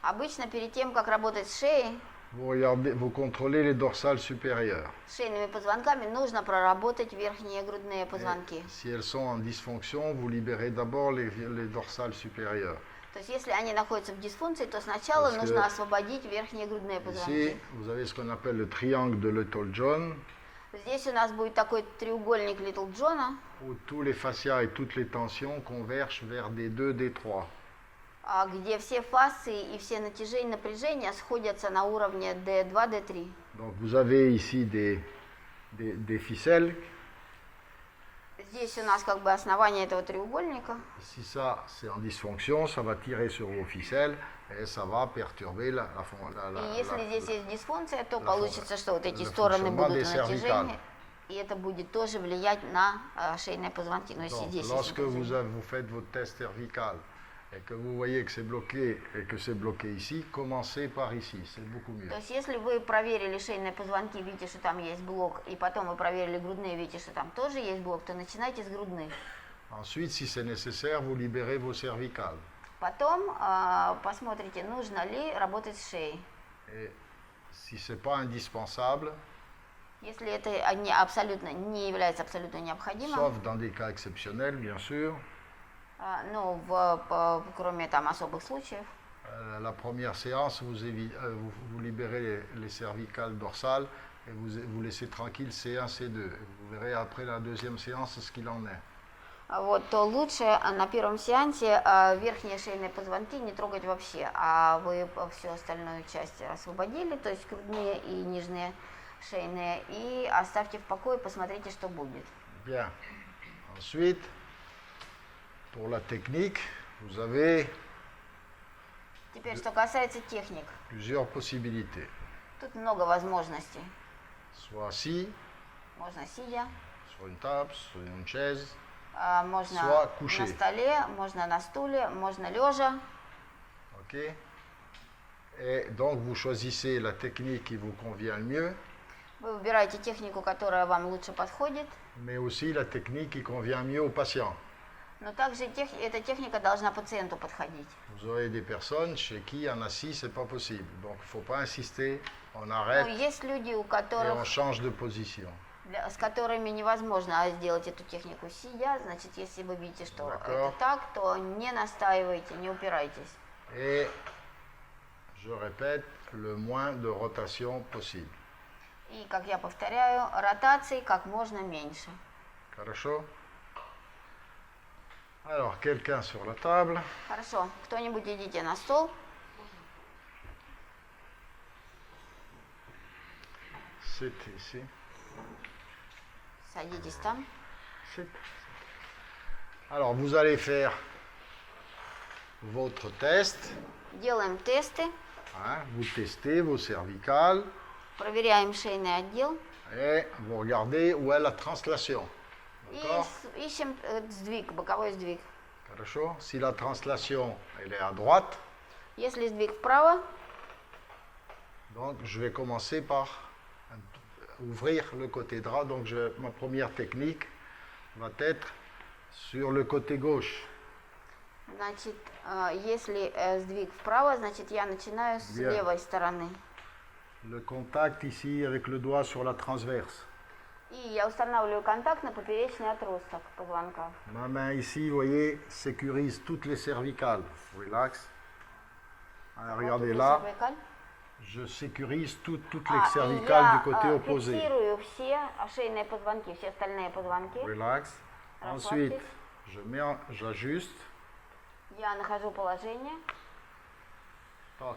Обычно перед тем, как работать с шеей, vous contrôlez les dorsales supérieures. шейными позвонками нужно проработать верхние грудные позвонки. Si elles sont en dysfonction, vous libérez d'abord les dorsales supérieures. То есть если они находятся в дисфункции, то сначала Parce que нужно освободить верхние грудные Ici, позвонки. vous avez ce qu'on appelle le triangle de Little John, Здесь у нас будет такой треугольник Литл Джона, où tous les fascias et toutes les tensions convergent vers D2, D3. где все фасции и все натяжения, напряжения сходятся на уровне D2, D3. Donc vous avez ici des ficelles. Здесь у нас как бы основание этого треугольника. Si ça c'est en dysfonction, ça va tirer sur vos ficelles et ça va perturber И если здесь есть дисфункция, то la получится, что вот эти le стороны fonctionnement будут des в натяжении, cervicales. и это будет тоже влиять на шейные позвонки. Но если Donc, здесь есть lorsque напряжение. vous faites votre test cervical et que vous voyez que c'est bloqué et que c'est bloqué ici, commencez par ici, c'est beaucoup mieux. То есть если вы проверили шейные позвонки, видите, что там есть блок, и потом вы проверили грудные, видите, что там тоже есть блок, то начинайте с грудных. Ensuite, si c'est nécessaire, vous libérez vos cervicales. Потом посмотрите, нужно ли работать с шеей. Et si ce n'est pas indispensable, Если это абсолютно не является абсолютно необходимым, sauf dans des cas exceptionnels, bien sûr, ну, кроме там особых случаев, la première séance, vous libérez les cervicales dorsales et vous laissez tranquille C1, C2. Vous verrez après la deuxième séance ce qu'il en est. вот, то лучше на первом сеансе верхние шейные позвонки не трогать вообще, а вы всю остальную часть освободили, то есть грудные и нижние шейные, и оставьте в покое, посмотрите, что будет. Bien. Ensuite, pour la technique, vous avez Теперь, что касается техник, plusieurs possibilités. тут много возможностей. Soit assis, Можно сидя, sur une table, sur une chaise, можно Soit couché. на столе, можно на стуле, можно лежа. ok? Et donc vous choisissez la technique qui vous convient le mieux, Вы выбираете технику, которая вам лучше подходит, mais aussi la technique qui convient mieux au patient. но также эта техника должна пациенту подходить. Vous aurez des personnes chez qui en assis, c'est pas possible. Donc il ne faut pas insister, on Ну, arrête есть люди, у et on которых, change de position. с которыми невозможно сделать эту технику сидя, значит, если вы видите, что D'accord. это так, то не настаивайте, не упирайтесь. Et je répète, le moins de rotation possible. И, как я повторяю, ротаций как можно меньше. Хорошо? Alors, quelqu'un sur la table. Хорошо, кто-нибудь идите на стол. C'est ici. Садитесь там. C'est- Alors, vous allez faire votre test. Делаем тесты, Hein, vous testez vos cervicales проверяем шейный отдел et vous regardez où est la translation. и D'accord? ищем сдвиг, боковой сдвиг. Хорошо? Si la translation elle est à droite, Если сдвиг вправо, donc je vais commencer par ouvrir le côté droit. Donc ma première technique va être sur le côté gauche. значит, если сдвиг вправо, значит, я начинаю с Bien. левой стороны. Le contact ici avec le doigt sur la transverse. И я устанавливаю контакт на поперечный отросток позвонка. Ma main ici, vous voyez, sécurise toutes les cervicales. Relax. Alors, regardez Вот là, cervical. je sécurise toutes les И cervicales я du côté opposé. фиксирую все шейные позвонки, все остальные позвонки. Relax. Ensuite, j'ajuste. Я нахожу положение. Tac.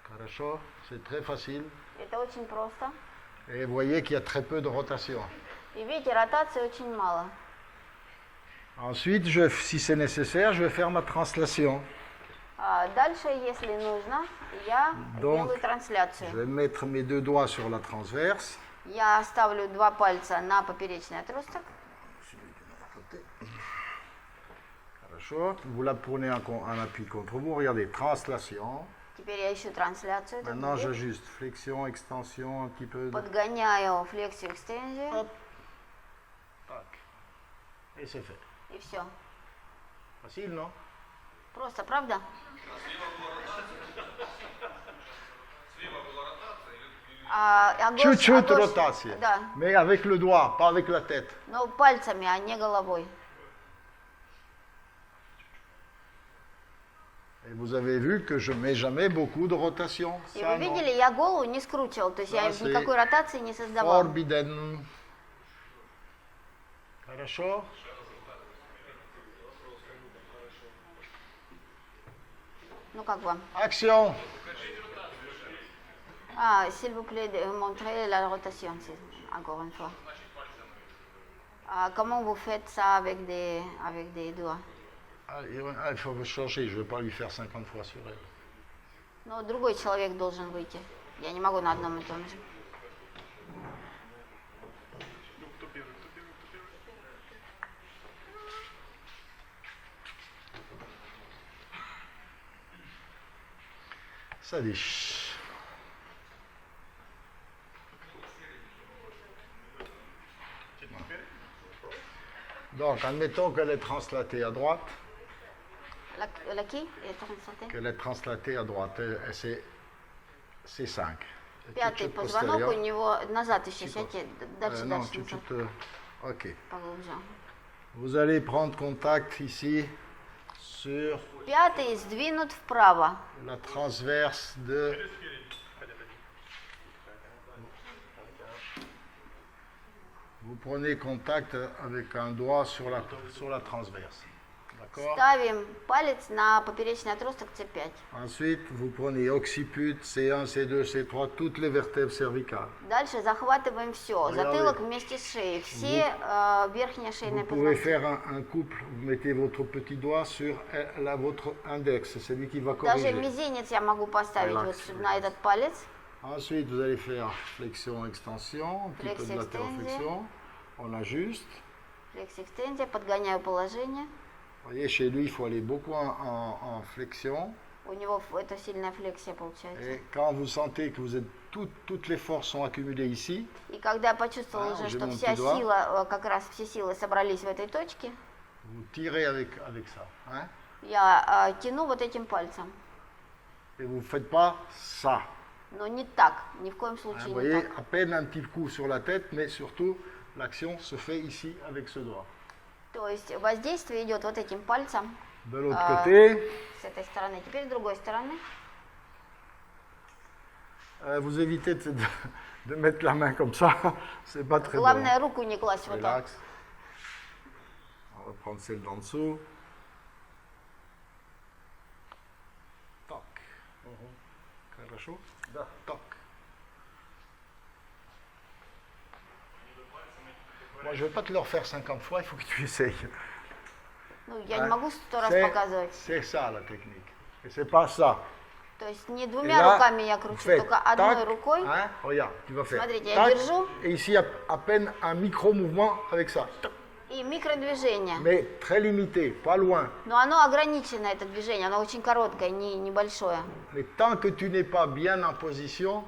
Хорошо, c'est très facile. Это очень просто. Et vous voyez qu'il y a très peu de rotation. И видите, ротации очень мало. Ensuite, si c'est nécessaire, je vais faire ma translation. Дальше, если нужно, я Donc, делаю трансляцию. Je vais mettre mes deux doigts sur la transverse. Я ставлю два пальца на поперечный отросток. Хорошо. Vous la prenez en appui contre vous. Regardez, translation. Теперь я ищу трансляцию. этот Maintenant, сдвиг. j'ajuste flexion, extension, un petit peu. Подгоняю флексию, экстензию. Hop. Tac. Et c'est fait. И все. Facile, non? Просто, правда? Чуть-чуть rotation. Да, Mais avec le doigt, pas avec la tête. но пальцами, а не головой. Et vous avez vu que je ne mets jamais beaucoup de rotation. И Ça, вы non. видели, я голову не скручивал, то есть я Да, c'est никакой ротации не создавал. Forbidden. Хорошо. Ну как вам? Action. S'il vous plaît, montrez la rotation, encore une fois. Comment vous faites ça avec des doigts? Il faut changer, je ne vais pas lui faire 50 fois sur elle. Ну, другой человек должен выйти. Я не могу на одном и том же. Ну, кто первый, кто первый, кто первый? Ça dit. Donc, admettons qu'elle est translatée à droite. Laquelle est translatée? qu'elle est translatée à droite. Et c'est C5. Et Пятый чуть-чуть позвонок у postérieur. него назад еще сядьте, дальше, Non, дальше, чуть-чуть. назад, Ok. поглубже. Vous allez prendre contact ici sur Пятый сдвинут вправо. la transverse de. Vous prenez contact avec un doigt sur la transverse. D'accord? Ставим палец на поперечный отросток C5. Ensuite, vous prenez occiput, C1, C2, C3, toutes les vertèbres cervicales. Dальше захватываем все. Regardez. Затылок вместе с шеей. Все верхние шейные Vous pouvez позвонки. faire un couple, vous mettez votre petit doigt sur votre index, c'est celui qui va Даже corriger. мизинец я могу поставить Relax, вот relax. на этот палец. Ensuite, vous allez faire flexion-extension, un petit peu de Flexie-extension. latéroflexion. On ajuste. Флекс-экстензия, подгоняю положение. Vous voyez, chez lui, il faut aller beaucoup en flexion. У него это сильная флексия получается. Et quand vous sentez que vous êtes toutes les forces sont accumulées ici, И когда я почувствовала уже, j'ai что mon вся petit doigt. сила, как раз все силы собрались в этой точке, vous tirez avec ça. Hein, я тяну вот этим пальцем. et vous ne faites pas ça. Но не так, ни в коем Hein, случае vous не voyez, так. à peine un petit coup sur la tête, mais surtout, l'action se fait ici avec ce doigt. То есть воздействие идет вот этим пальцем De l'autre côté, с этой стороны. Теперь с другой стороны. vous évitez de mettre la main comme ça, c'est pas très bon. Главное руку не класть вот так. Relax. On va prendre celle d'en dessous. Toc. Хорошо? Да. Toc. Moi, je ne vais pas te le refaire 50 fois, il faut que tu essayes. Ну, я не могу 100 раз C'est- показывать. C'est ça la technique. Et c'est pas ça. То есть не Et двумя là, руками я vous кручу, faites только одной tac, рукой. hein, regarde, tu vas faire. Смотрите, я tac, держу. Et ici, à peine un micro-mouvement avec ça. Tac. И микродвижение. Mais très limité, pas loin. Но оно ограничено, это движение, оно очень короткое, небольшое. Mais tant que tu n'es pas bien en position,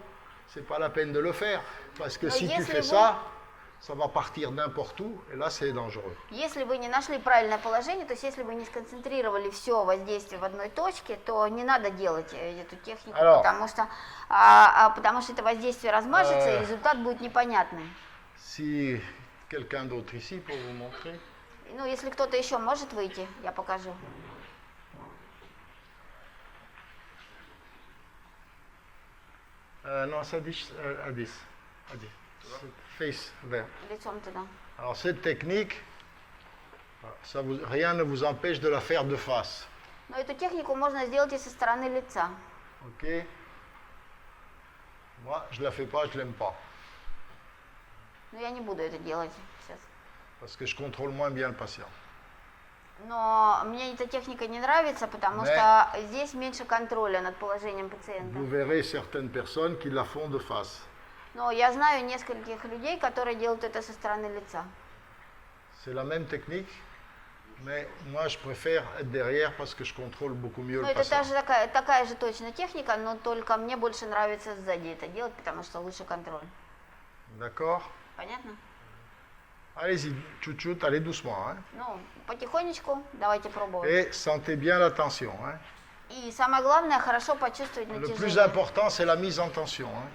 c'est pas la peine de le faire. Parce que Mais si tu если fais vous- ça, ça va partir n'importe où, et là c'est dangereux. Если вы не нашли правильное положение, то есть если вы не сконцентрировали все воздействие в одной точке, то не надо делать эту технику, Alors. потому что это воздействие размажется, и результат будет непонятный. Si quelqu'un d'autre ici pour vous montrer. Ну, если кто-то еще может выйти, я покажу. Non, ça dit à 10. À 10. Face vert. Лицом туда. Alors cette technique, rien ne vous empêche de la faire de face. Но эту технику можно сделать и со стороны лица. Ok? Moi, je ne la fais pas, je ne l'aime pas. Но я не буду это делать сейчас. Parce que je contrôle moins bien le patient. Но мне эта техника не нравится, потому Mais- что здесь меньше контроля над положением пациента. Vous verrez certaines personnes qui la font de face. Но я знаю нескольких людей, которые делают это со стороны лица. C'est la même technique, mais moi je préfère être derrière parce que je contrôle beaucoup mieux Ну, le это patient. такая же точно техника, но только мне больше нравится сзади это делать, потому что лучше контроль. D'accord? Понятно? Allez-y, chouchout, allez doucement. Hein? Ну, потихонечку давайте пробовать. Et sentez bien la tension. Hein? И самое главное, хорошо почувствовать Le plus натяжение. important, c'est la mise en tension. Hein?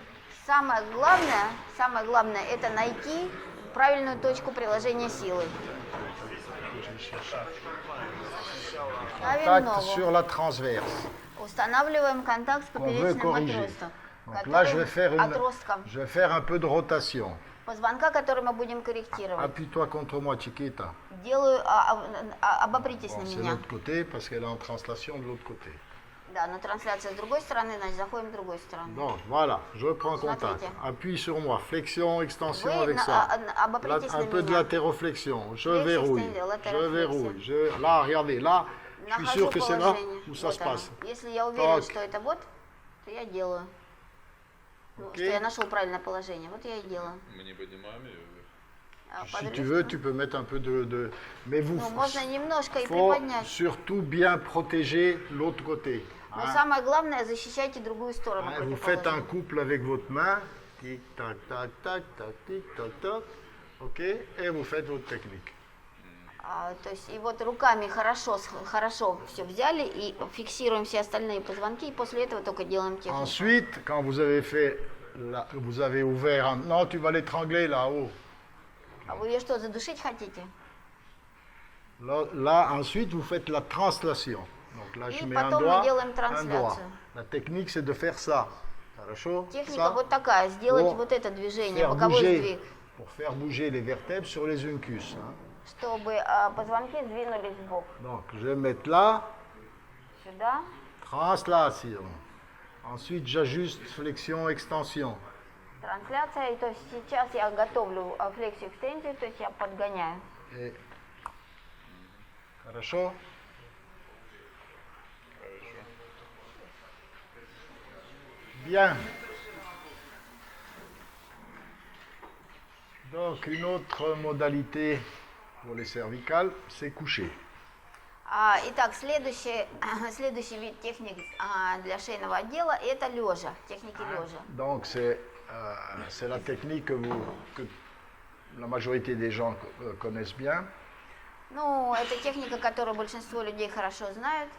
Самое главное, это найти правильную точку приложения силы. Ставим Contact ногу. sur la transverse. Устанавливаем контакт с qu'on veut поперечным corriger. отростом. Donc là, je Отростком vais faire un peu de rotation. позвонка, который мы будем корректировать. Appuie-toi contre moi, Chiquita. Делаю, обопритесь Bon, на c'est меня. l'autre côté parce qu'elle est en translation de l'autre côté. Да, но трансляция с другой стороны, значит, заходим с другой стороны. Donc voilà, je prends contact. Смотрите. Appuie sur moi, flexion, extension Вы avec ça. обопритесь Un на peu de меня. latéroflexion. Je Flex verrouille. extended, Je latéroflexion. verrouille. Là, regardez, là, je suis Нахожу sûr que c'est là положение. où ça Вот se оно. passe. Если я уверена, Так. что это вот, то я делаю. Ну, Окей. что я нашел правильное положение. Вот я и делаю. Мы не поднимаем ее вверх. Si Под tu лифтом. veux, tu peux mettre un peu de... Mais vous, Ну, можно немножко и faut приподнять. surtout bien protéger l'autre côté. Но hein. самое главное, защищайте другую сторону Hein, vous faites un противоположную. couple avec votre main. Tic, tac, tac, tac, tac, tic, tac, tac. OK? Et vous faites votre technique. То есть и вот руками хорошо все взяли и фиксируем все остальные позвонки, и после этого только делаем технику. Ensuite, quand vous avez fait, vous avez ouvert, non, tu vas l'étrangler là-haut. А вы ее что, задушить хотите? Là, ensuite, vous faites la translation. Donc là, je И mets un потом мы doigt, делаем un doigt. трансляцию. La technique, c'est de faire ça. Хорошо? Техника Ça, вот такая, сделать pour вот это движение, faire боковой bouger, сдвиг, pour faire bouger les vertèbres sur les uncus. Hein. чтобы позвонки сдвинулись в бок. Donc, je vais mettre là, Сюда. translation. Ensuite, j'ajuste flexion, extension. Трансляция, и то есть сейчас я готовлю флексию экстензию, то есть я подгоняю. Et... Хорошо? Bien. Donc, une autre modalité pour les cervicales, c'est coucher. Итак, следующий вид техник для шейного отдела – это лежа, техники лежа. Donc, c'est la technique que la majorité des gens connaissent bien. Ну, это техника, которую большинство людей хорошо знают.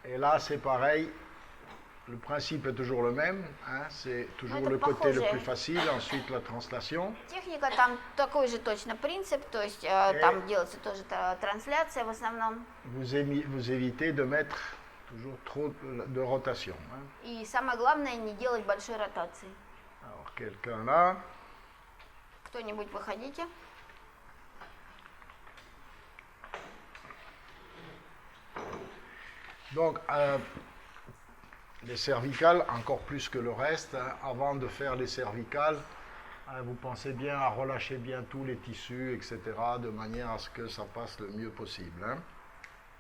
Et là, c'est pareil. Le principe est toujours le même. Hein, c'est toujours это le côté le похоже. plus facile, ensuite la translation. Техника там такой же точно принцип, то есть там делается тоже трансляция в основном. Vous évitez de mettre toujours trop de rotation. Hein. И самое главное не делать большой ротации. Alors, quelqu'un là. Кто-нибудь выходите. Donc, les cervicales, encore plus que le reste, hein, avant de faire les cervicales, hein, vous pensez bien à relâcher bien tous les tissus, etc., de manière à ce que ça passe le mieux possible. Hein.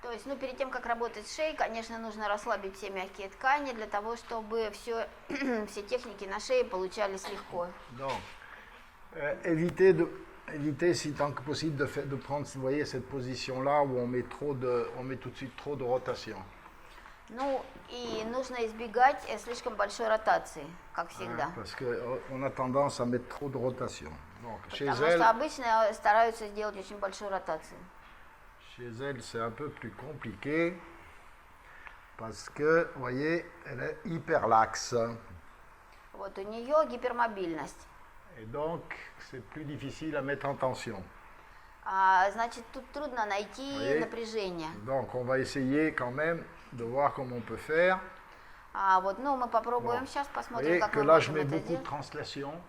То есть, перед тем, как работать с шеей, конечно, нужно расслабить все мягкие ткани для того, чтобы все техники на шее получались легко. Donc, évitez si tant que possible de prendre, vous voyez, cette position-là où on met tout de suite trop de rotation. Ну, и нужно избегать слишком большой ротации, как всегда. Parce qu'on a tendance à mettre trop de rotation. Donc, Потому что обычно стараются сделать очень большую ротацию. Chez elle, c'est un peu plus compliqué parce que, vous voyez, elle est hyperlaxe. Вот у нее гипермобильность. Et donc, c'est plus difficile à mettre en tension. Значит, тут трудно найти напряжение. Donc, on va essayer quand même de voir comment on peut faire. Мы попробуем сейчас, посмотрим, Vous voyez как que мы là, je можем mets это beaucoup de сделать. translation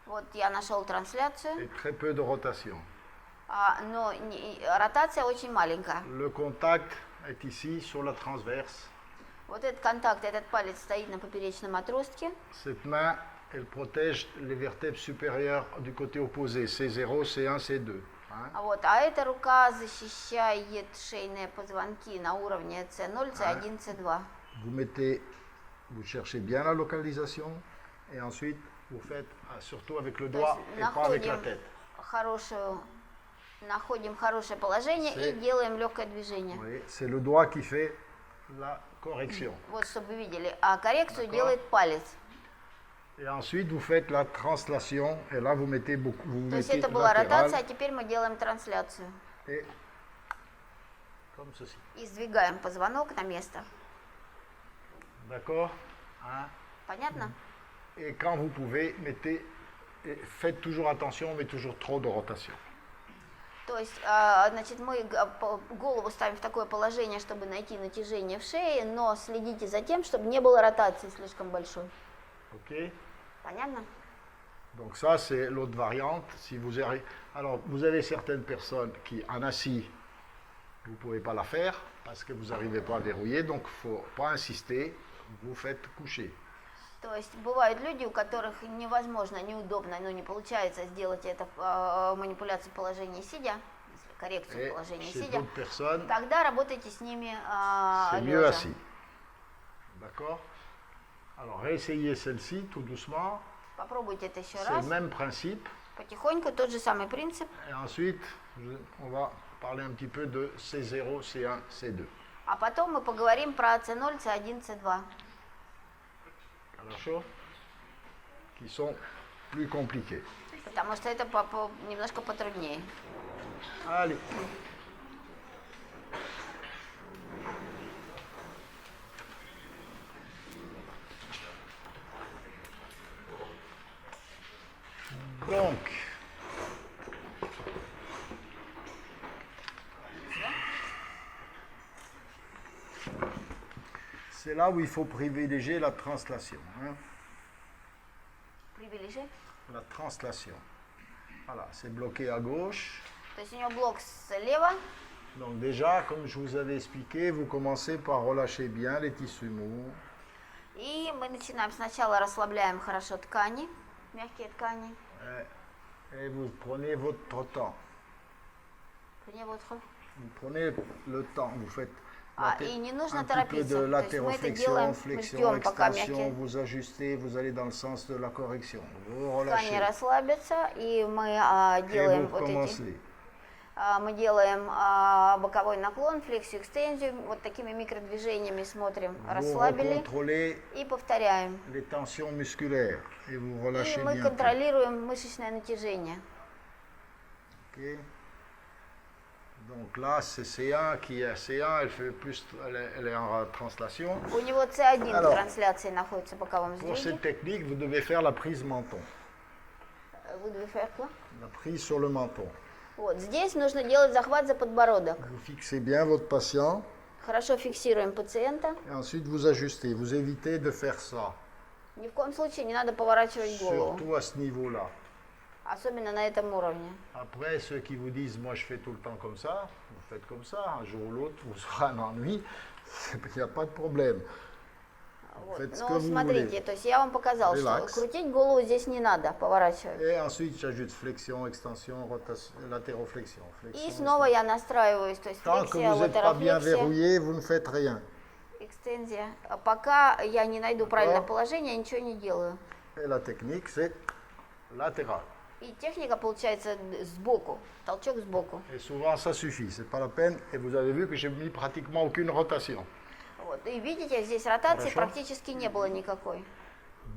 Вот я нашел трансляцию, et très peu de rotation. но ротация очень маленькая. Le contact est ici, sur la transverse. Вот этот контакт, этот палец стоит на поперечном отростке. Cette main, elle protège les vertèbres supérieures du côté opposé, C0, C1, C2. Hein? А эта рука защищает шейные позвонки на уровне C0, C1, C2. Vous cherchez bien la localisation et ensuite vous faites surtout avec le doigt et pas avec la tête. Находим хорошее положение и делаем легкое движение. Oui, c'est le doigt qui fait la correction. Вот, чтобы вы видели. А коррекцию делает палец. Et ensuite, vous faites la translation, et là, vous mettez beaucoup. То есть это была ротация, а теперь мы делаем трансляцию. Et comme ceci. И сдвигаем позвонок на место. D'accord? Hein? Понятно? Et quand vous pouvez, faites toujours attention, mais toujours trop de rotation. То есть, значит, мы голову ставим в такое положение, чтобы найти натяжение в шее, но следите за тем, чтобы не было ротации слишком большой. Ok? Понятно? Donc ça, c'est l'autre variante. Si vous avez, alors, vous avez certaines personnes qui, en assis, vous ne pouvez pas la faire parce que vous n'arrivez pas à verrouiller, donc il ne faut pas insister, vous faites coucher. То есть бывают люди, у которых невозможно, неудобно, не получается сделать это манипуляцию положения сидя, коррекцию положения сидя. Тогда работайте с ними лежа. D'accord? Alors, réessayez celle-ci tout doucement. Попробуйте это еще раз. C'est le même principe. Потихоньку, тот же самый принцип. Et ensuite, on va parler un petit peu de C0, C1, C2. А потом мы поговорим про C0, C1, C2. Хорошо? Qui sont plus compliqués. Потому что это немножко потруднее. Allez. Donc, c'est là où il faut privilégier la translation. Hein. Привилегий. La translation. Voilà, c'est bloqué à gauche. То есть у него блок слева. Donc déjà, comme je vous avais expliqué, vous commencez par relâcher bien les tissus mous. И мы начинаем сначала расслабляем хорошо ткани, мягкие ткани. Et vous prenez votre temps. Prenez votre. Vous prenez le temps, vous faites И не нужно un petit peu de торопиться. То есть мы это latéroflexion, делаем, мы flexion, ждем, пока extension, мягкие vous ajustez, vous allez dans le sens de la correction. Vous ткани relâchez расслабятся, и мы et делаем vous вот эти. commencez. Мы делаем боковой наклон, флексию, экстензию, вот такими микродвижениями смотрим, Vous расслабили contrôlez и повторяем. les tensions musculaires et vous И relâchez мы bien. контролируем мышечное натяжение. Ok. Donc là, c'est C1 qui est C1, elle est en translation. У него C1 Alors, трансляции находится в боковом Pour сдвиге. cette technique, vous devez faire la prise menton. Вы devez faire quoi? La prise sur le menton. Вот здесь нужно делать захват за подбородок. Vous fixez bien votre patient Хорошо фиксируем пациента. et ensuite vous ajustez. Vous évitez de faire ça, Ни в коем случае не надо поворачивать голову, surtout à ce niveau-là. особенно на этом уровне. Après, ceux qui vous disent, moi je fais tout le temps comme ça, vous faites comme ça, un jour ou l'autre, vous aurez un ennui, il n'y a pas de problème. Вот. Faites ce Ну, que vous смотрите, voulez. то есть я вам показал, Relax. что крутить голову здесь не надо, поворачивать. Et ensuite, j'ajoute flexion, extension, rotation, latéroflexion. Flexion, И снова я настраиваюсь, то есть Tant que флексия, vous n'êtes pas bien латерофлексия, verrouillé, vous ne faites rien. экстензия. А пока я не найду правильное D'accord. положение, я ничего не делаю. Et la technique, c'est latéral. И техника получается сбоку, толчок сбоку. Et souvent, ça suffit, c'est pas la peine. Et vous avez vu que j'ai mis pratiquement aucune rotation. Вот. И видите, здесь ротации Хорошо. практически не было никакой.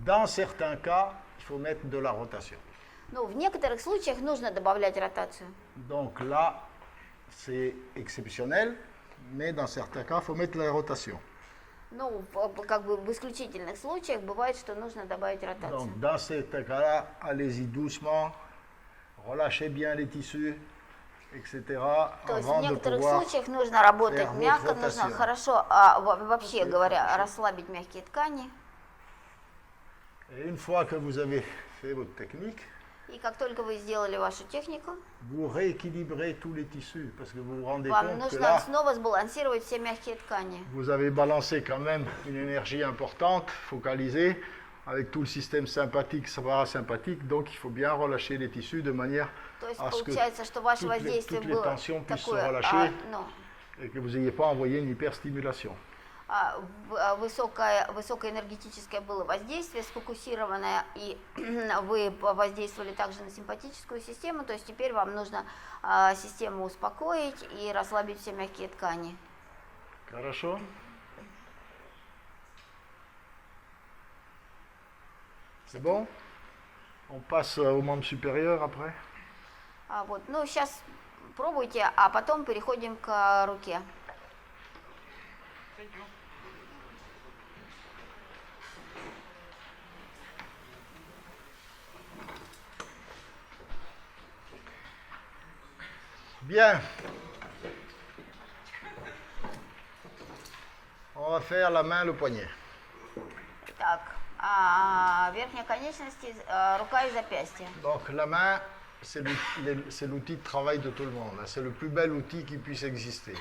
Dans certains cas, il faut mettre de la rotation. Ну, в некоторых случаях нужно добавлять ротацию. Donc là, c'est exceptionnel, mais dans certains cas, il faut mettre de la rotation. Ну, как бы в исключительных случаях бывает, что нужно добавить ротацию. Donc dans ces cas-là, allez-y doucement, relâchez bien les tissus, etc. То есть в avant de некоторых pouvoir случаях нужно работать faire мягко, votre нужно rotation. хорошо, вообще говоря, расслабить мягкие ткани. Et une fois que vous avez fait votre technique, И как только вы сделали вашу технику, vous rééquilibrez tous les tissus, parce que vous vous rendez вам compte que нужно là, снова сбалансировать все мягкие ткани. vous avez balancé quand même une énergie importante, focalisée, avec tout le système sympathique, parasympathique, donc il faut bien relâcher les tissus de manière То есть à ce que получается, что ваше toutes воздействие les было tensions puissent se такое, relâcher ну, et que vous n'ayez pas envoyé une hyperstimulation. высокоэнергетическое было воздействие, сфокусированное, и вы воздействовали также на симпатическую систему, то есть теперь вам нужно систему успокоить и расслабить все мягкие ткани. Хорошо? C'est bon? On passe au membre supérieur après? Вот, ну, сейчас пробуйте, а потом переходим к руке. Bien. On va faire la main, le poignet. Так, верхняя конечность, рука и запястье. Donc la main, c'est l'outil de travail de tout le monde. C'est le plus bel outil qui puisse exister.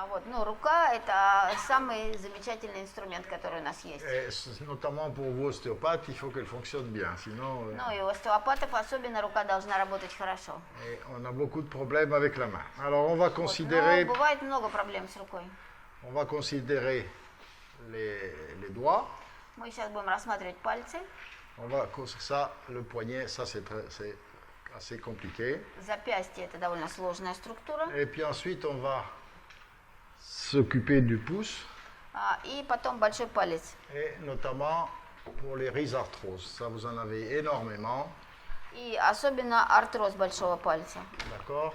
Вот, ну, рука – это самый замечательный инструмент, который у нас есть. Et notamment pour vous ostéopathes, il faut qu'elle fonctionne bien. Sinon, Ну, и у остеопатов особенно рука должна работать хорошо. et on a beaucoup de problèmes avec la main. Alors on va Вот, considérer, но бывает много проблем с рукой. les doigts. Мы сейчас будем рассматривать пальцы. Ça, le poignet, ça c'est assez compliqué. Запястье – это довольно сложная структура. Et puis ensuite, on va s'occuper du pouce, И потом большой палец. et notamment pour les rhizarthroses. Ça, vous en avez énormément, И особенно артроз большого пальца. d'accord?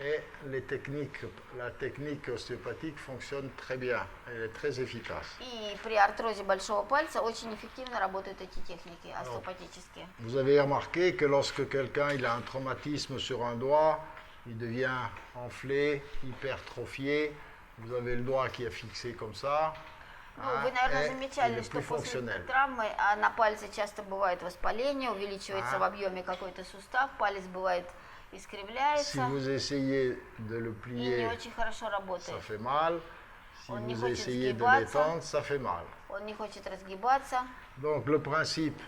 Et la technique ostéopathique fonctionne très bien, elle est très efficace. И при артрозе большого пальца очень эффективно работают эти техники остеопатические. Vous avez remarqué que lorsque quelqu'un il a un traumatisme sur un doigt, il devient enflé, hypertrophié, vous avez le doigt qui est fixé comme ça. Ну, вы, наверное, il замечали, est что plus после fonctionnel. травмы на пальце часто бывает воспаление, увеличивается в объеме какой-то сустав, палец бывает Si искривляется vous essayez de le и не plier, очень хорошо ça работает. fait mal. Si On y vous хочет essayez de сгибаться. l'étendre, ça fait mal. Он не хочет разгибаться. Donc le principe,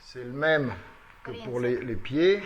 c'est le même que pour Принцип. les pieds,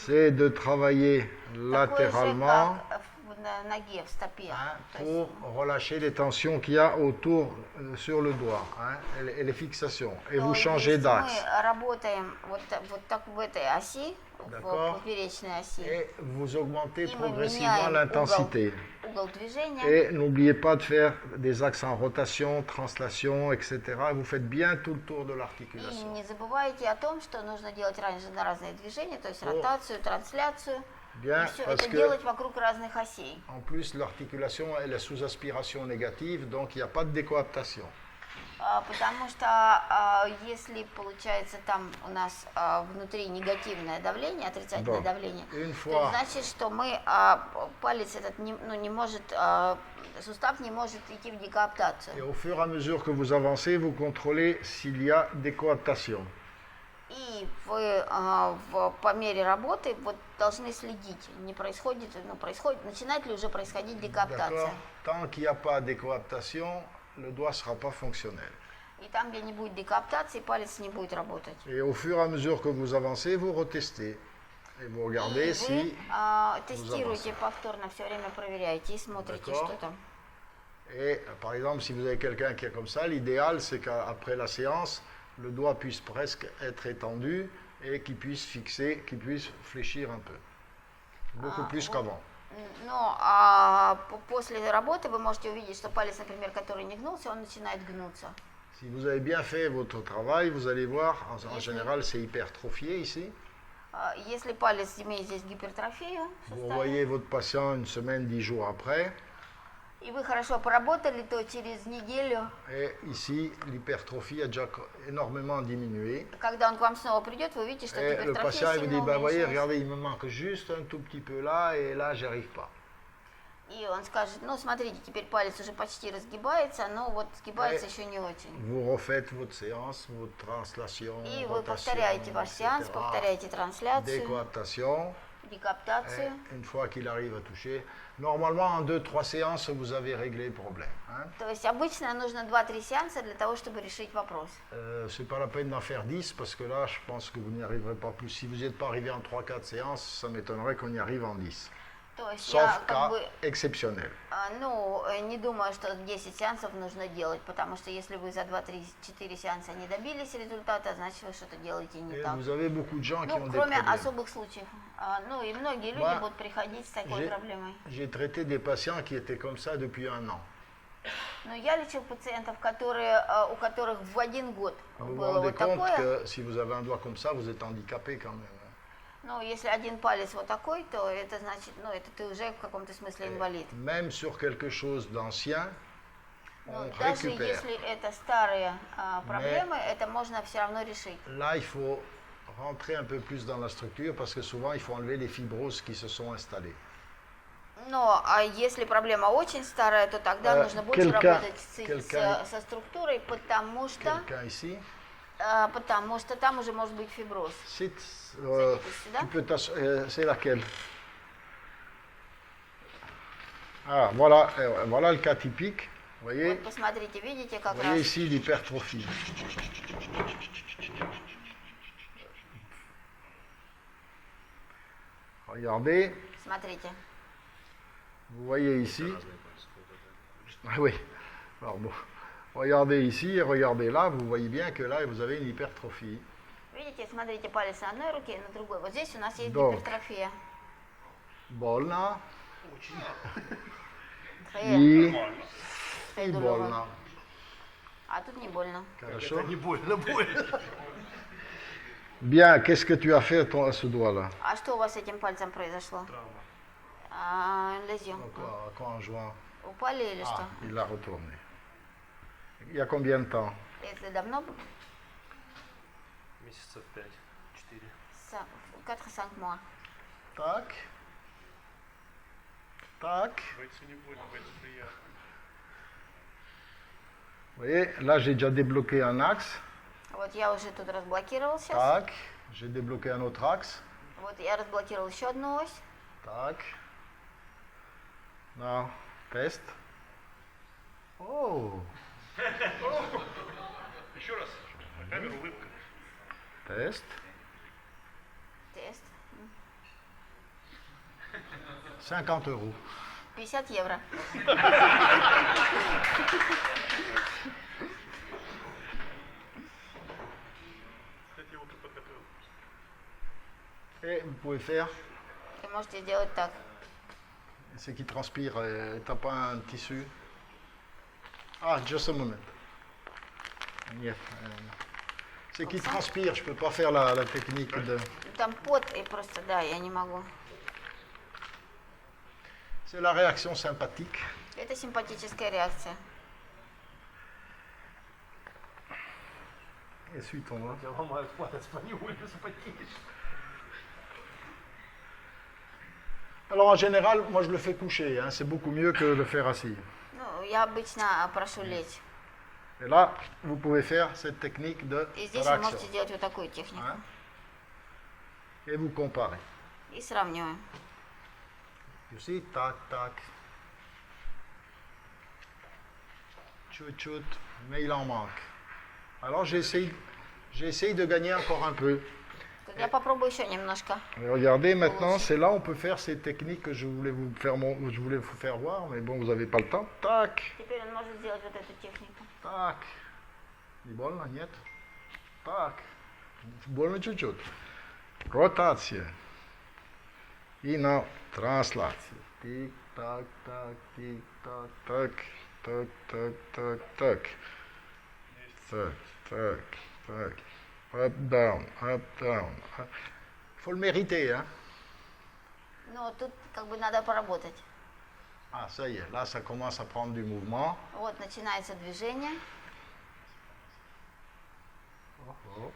c'est de travailler Такой же, latéralement как на ноге, в стопе. hein, То есть pour relâcher les tensions qu'il y a autour sur le doigt hein, et les fixations. Et то vous changez есть d'axe. мы работаем вот так в этой оси, в D'accord. поперечной оси, Et vous augmentez и мы progressivement меняем l'intensité. угол движения. Et n'oubliez pas de faire des axes en rotation, translation, etc. Vous faites bien tout le tour de И l'articulation. не забывайте о том, что нужно делать разные движения, то есть ротацию, трансляцию. Bien, И все parce это que делать вокруг разных осей. en plus l'articulation elle est sous aspiration négative, donc il n'y a pas de décoaptation. Потому что если получается там у нас внутри негативное давление, отрицательное Да. давление, Une то fois, значит, что мы палец этот не может, сустав не может идти в et декооптацию. au fur et à mesure que vous avancez, vous contrôlez s'il y a décoaptation. И вы по мере работы вот должны следить, не происходит, начинает ли уже происходить декооптация. D'accord. Tant qu'il n'y a pas de décoaptation, le doigt ne sera pas fonctionnel. И там, где не будет декооптации, палец не будет работать. Et au fur et à mesure que vous avancez, vous retestez. Et vous regardez И si... вы тестируете повторно, все время проверяете и смотрите, D'accord. что там. Et par exemple, si vous avez quelqu'un qui est comme ça, l'idéal c'est qu'après la séance, le doigt puisse presque être étendu et qu'il puisse fixer, qu'il puisse fléchir un peu. Beaucoup plus qu'avant. Но после работы вы можете увидеть, что палец, например, который не гнулся, он начинает гнуться. Si vous avez bien fait votre travail, vous allez voir, en général c'est hypertrophié ici. Если палец имеет здесь гипертрофию в Vous суставе, voyez votre patient une semaine, 10 jours après, и вы хорошо поработали, то через неделю, et ici l'hypertrophie a déjà énormément diminué. когда он к вам снова придет, вы увидите, что Et le гипертрофия patient il vous сильно dit, bah, voyez, уменьшилась. regardez, il me manque juste un tout petit peu là, et là j'arrive pas. И он скажет, ну смотрите, теперь палец уже почти разгибается, но вот сгибается Et еще не очень. Vous refaites votre séance, votre translation, И вы rotation, повторяете ваш сеанс, etc., повторяете трансляцию, décoaptation. декооптацию. Et une fois qu'il arrive à toucher, normalement en 2-3 séances, vous avez réglé le problème. Hein. То есть обычно нужно 2-3 сеанса для того, чтобы решить вопрос. C'est pas la peine d'en faire 10 parce que là, je pense que vous n'y arriverez pas plus. Si vous n'êtes pas arrivé en 3-4 séances, ça m'étonnerait qu'on y arrive en 10. То есть Sauf я cas как бы, exceptionnel. не думаю, что 10 сеансов нужно делать, потому что если вы за 2-3-4 сеанса не добились результата, значит вы что-то делаете не Et так. vous avez beaucoup de gens qui ont Ну, des кроме problèmes. особых случаев. Ну и многие люди Moi, будут приходить с такой проблемой. J'ai traité des patients qui étaient comme ça depuis 1 an. Но я лечил пациентов, у которых в 1 год Vous vous было rendez вот compte такое. que si vous avez un doigt comme ça, vous êtes handicapé quand même. Ну, если один палец вот такой, то это значит, это ты уже в каком-то смысле инвалид. Même sur quelque chose d'ancien, Но on даже récupère. если это старые проблемы, это можно все равно решить. Là, il faut rentrer un peu plus dans la structure parce que souvent, il faut enlever les fibroses qui se sont installées. Но если проблема очень старая, то тогда нужно больше quelqu'un- работать со структурой, потому что Quelqu'un ici, там уже может быть фиброз. tu peux c'est laquelle? Ah, voilà, voilà le cas typique. Vous voyez, Вот посмотрите, видите, как vous voyez раз ici l'hypertrophie. Regardez, смотрите. vous voyez ici. Ah oui, pardon. Regardez ici et regardez là, vous voyez bien que là, vous avez une hypertrophie. Видите, смотрите, палец на одной руке и на другой. Вот здесь у нас есть Да. гипертрофия. Больно И и Федулова. больно. А тут не больно. Хорошо. Не больно, больно. Bien, qu'est-ce que tu as fait à ce doigt-là? А что у вас с этим пальцем произошло? Травма. Lésion. Quoi, en juin? Упали или что? Il l'a retourné. Il y a combien de temps? Это давно? Месяцев 5-4. 4-5 mois. Tac. Tac. Бойцу не больно, бойцу приятно. Vous voyez, là j'ai déjà débloqué un axe. Вот я уже тут разблокировал сейчас. Tac. J'ai débloqué un autre axe. Вот я разблокировал еще одну ось. Tac. Now, test. Oh. Еще раз. На камеру улыбка. Test. Тест. 50 euros. 50 евро. Кстати, я утро подготовил. Et vous pouvez faire. Вы можете сделать так. C'est qui transpire. T'as pas un tissu? Ah, just a moment. Нет. C'est qui transpire. Je peux pas faire la technique de. Там пот, и просто, да, я не могу. C'est la réaction sympathique. Это симпатическая реакция. Essuie ton doigt. Я ломаю палец по нему, симпатичный. Alors en général, moi je le fais coucher. Hein. C'est beaucoup mieux que le faire assis. Ну, я обычно прошу лечь. Et là, vous pouvez faire cette technique de И здесь вы traction. можете делать вот такую технику. Hein. Et vous comparez. И сравниваем. You see, tac, tac. Chut, chut. Mais il en manque. Alors j'essaye de gagner encore un peu. Я попробую еще немножко. Et regardez maintenant, c'est là où on peut faire ces techniques que je voulais vous faire voir, mais bon, vous n'avez pas le temps. Tac, Теперь он может сделать вот эту технику. tac. Не больно, нет? Так. Больно чуть-чуть. Ротация. И на трансляцию. Тик-так, так, тик-так, так, так, так, так, так. Так, так, так. Up, down, up, down. Il faut le mériter, hein? Но тут как бы надо поработать. Ah, ça y est, là, ça commence à prendre du mouvement. Вот начинается движение. Oh, oh.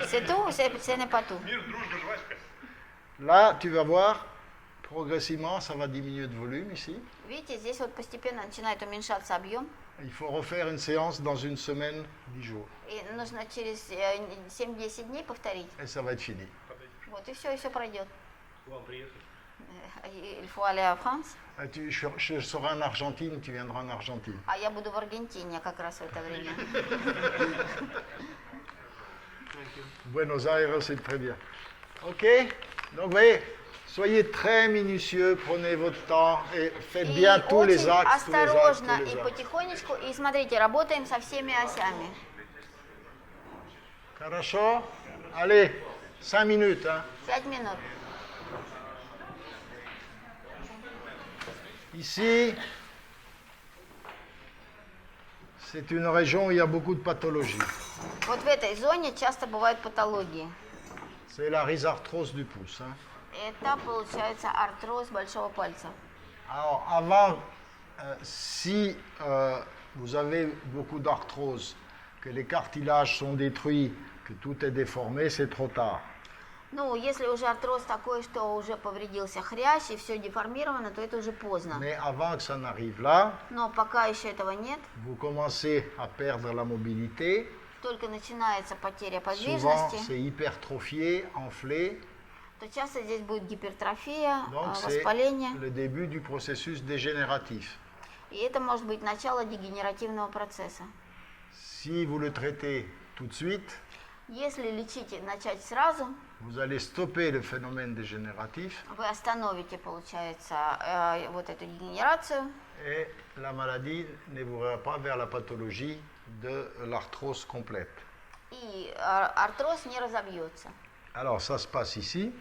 C'est tout, ce n'est pas tout. Мир, дружба, жвачка. Là, tu vas voir, progressivement, ça va diminuer de volume ici. Видите, здесь вот постепенно начинает уменьшаться объем. Il faut refaire une séance dans une semaine, 10 jours. И нужно через 7-10 дней повторить. Et ça va être fini. Вот и все пройдет. К вам приехать. Il faut aller en France. Je serai en Argentine, tu viendras en Argentine. А я буду в Аргентине как раз в это время. Buenos Aires, c'est très bien. Ok. Donc, vous voyez, soyez très minutieux, prenez votre temps et faites И bien tous les очень axes, tous les axes, осторожно tous les и axes. потихонечку. И смотрите, работаем со всеми осями. Хорошо? Allez, 5 minutes. Hein. 5 минут. Ici, c'est une région où il y a beaucoup de pathologies. Вот в этой зоне часто бывают патологии. C'est la rhizarthrose du pouce. Hein. Это получается артроз большого пальца. Alors, avant, si vous avez beaucoup d'arthrose, que les cartilages sont détruits, que tout est déformé, c'est trop tard. Ну, если уже артроз такой, что уже повредился хрящ и все деформировано, то это уже поздно. Mais avant que ça n'arrive là, Но пока еще этого нет, vous commencez à perdre la mobilité. только начинается потеря Souvent, подвижности, c'est hypertrophié, enflé. то часто здесь будет гипертрофия, Donc, c'est воспаление. le début du processus dégénératif. И это может быть начало дегенеративного процесса. Si vous le traitez tout de suite, Если лечить и начать сразу, vous allez stopper le phénomène dégénératif вы остановите, получается, вот эту дегенерацию, et la maladie n'évoluera pas vers la pathologie de l'arthrose complète. и артроз не разобьется. Alors, ça se passe ici.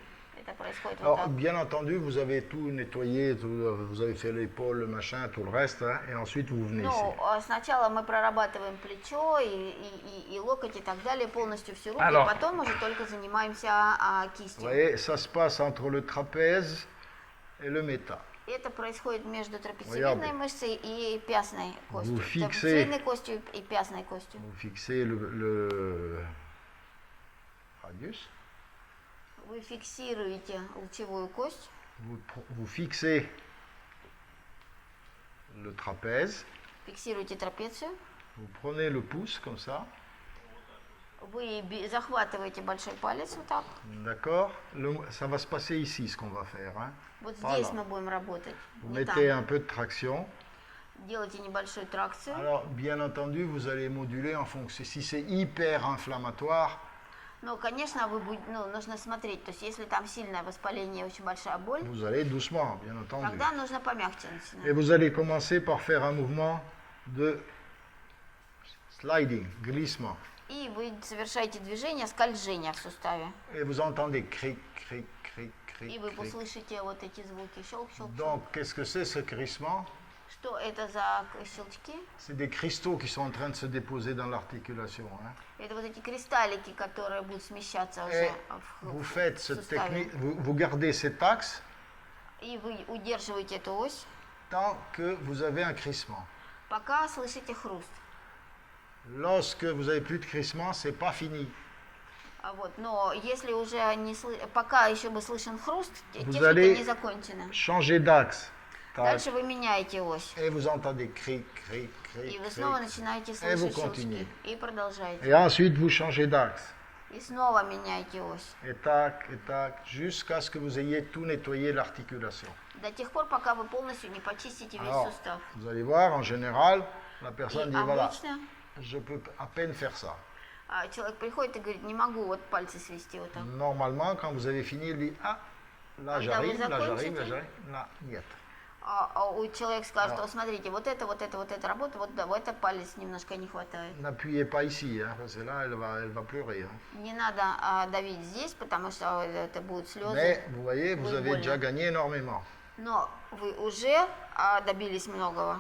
Это происходит вот Alors, так. bien entendu, vous avez tout nettoyé, vous avez fait l'épaule, le machin, tout le reste, hein, et ensuite vous venez ici. Ну, сначала мы прорабатываем плечо и локоть и так далее, полностью всю руку, Alors. и потом уже только занимаемся Vous кистью. voyez, ça se passe entre le trapèze et le méta. Это происходит между трапециевидной мышцей и пястной костью. Vous fixez. Трапециевидной костью и пястной костью. Vous fixez le radius, Вы фиксируете лучевую кость, vous fixez le trapèze, фиксируете трапецию, vous prenez le pouce comme ça, вы захватываете большой палец вот так. d'accord? Ça va se passer ici ce qu'on va faire. Hein. Вот Voilà. здесь мы будем работать, Vous не там. mettez un peu de traction. Делайте небольшую тракцию. Alors, bien entendu, vous allez moduler en fonction. Si c'est hyper inflammatoire, Ну, конечно, нужно смотреть. То есть, если там сильное воспаление, очень большая боль, vous allez doucement, bien entendu. тогда нужно помягче Et начинать. vous allez commencer par faire un mouvement de sliding, glissement. И вы совершаете движение скольжения в суставе. Et vous entendez cric, cric, cric, И cric, вы cric. услышите вот эти звуки. Щелк, щелк, щелк. Donc, qu'est-ce que c'est ce crissement? Что это за щелчки? C'est des cristaux qui sont en train de se déposer dans l'articulation. Hein. Это вот эти кристаллики, которые будут смещаться Et уже vous в faites cette суставе. technique, vous gardez cet axe И вы удерживаете эту ось, tant que vous avez un crissement. пока слышите хруст. Lorsque vous n'avez plus de crissement, c'est pas fini. Вот. Но если уже пока еще бы слышен хруст, Vous техника allez не закончена. changer d'axe. Tac. Дальше вы меняете ось. Et vous entendez cric, cric, cric, И вы снова cric. начинаете Et vous слышать щелчки. continuez. И продолжаете. Et ensuite, vous changez d'axe. И снова меняете ось. Et tac, jusqu'à ce que vous ayez tout nettoyé l'articulation. До тех пор, пока вы полностью не почистите весь Alors, сустав. vous allez voir, en général, la И personne dit, voilà, обычно je peux à peine faire ça. человек приходит и говорит, не могу вот пальцы свести вот так. Normalement, quand vous avez fini, il dit, ah, là Когда j'arrive, вы là j'arrive, закончите, là j'arrive, là, нет. У человека скажет, Да. вот смотрите, вот это работа, вот да, в это палец немножко не хватает. N'appuyez pas ici, hein, parce que là, elle va pleurer. Hein. Не надо давить здесь, потому что это будут слезы. Mais, vous voyez, vous Oui, avez voilà. déjà gagné énormément. Но вы уже добились многого.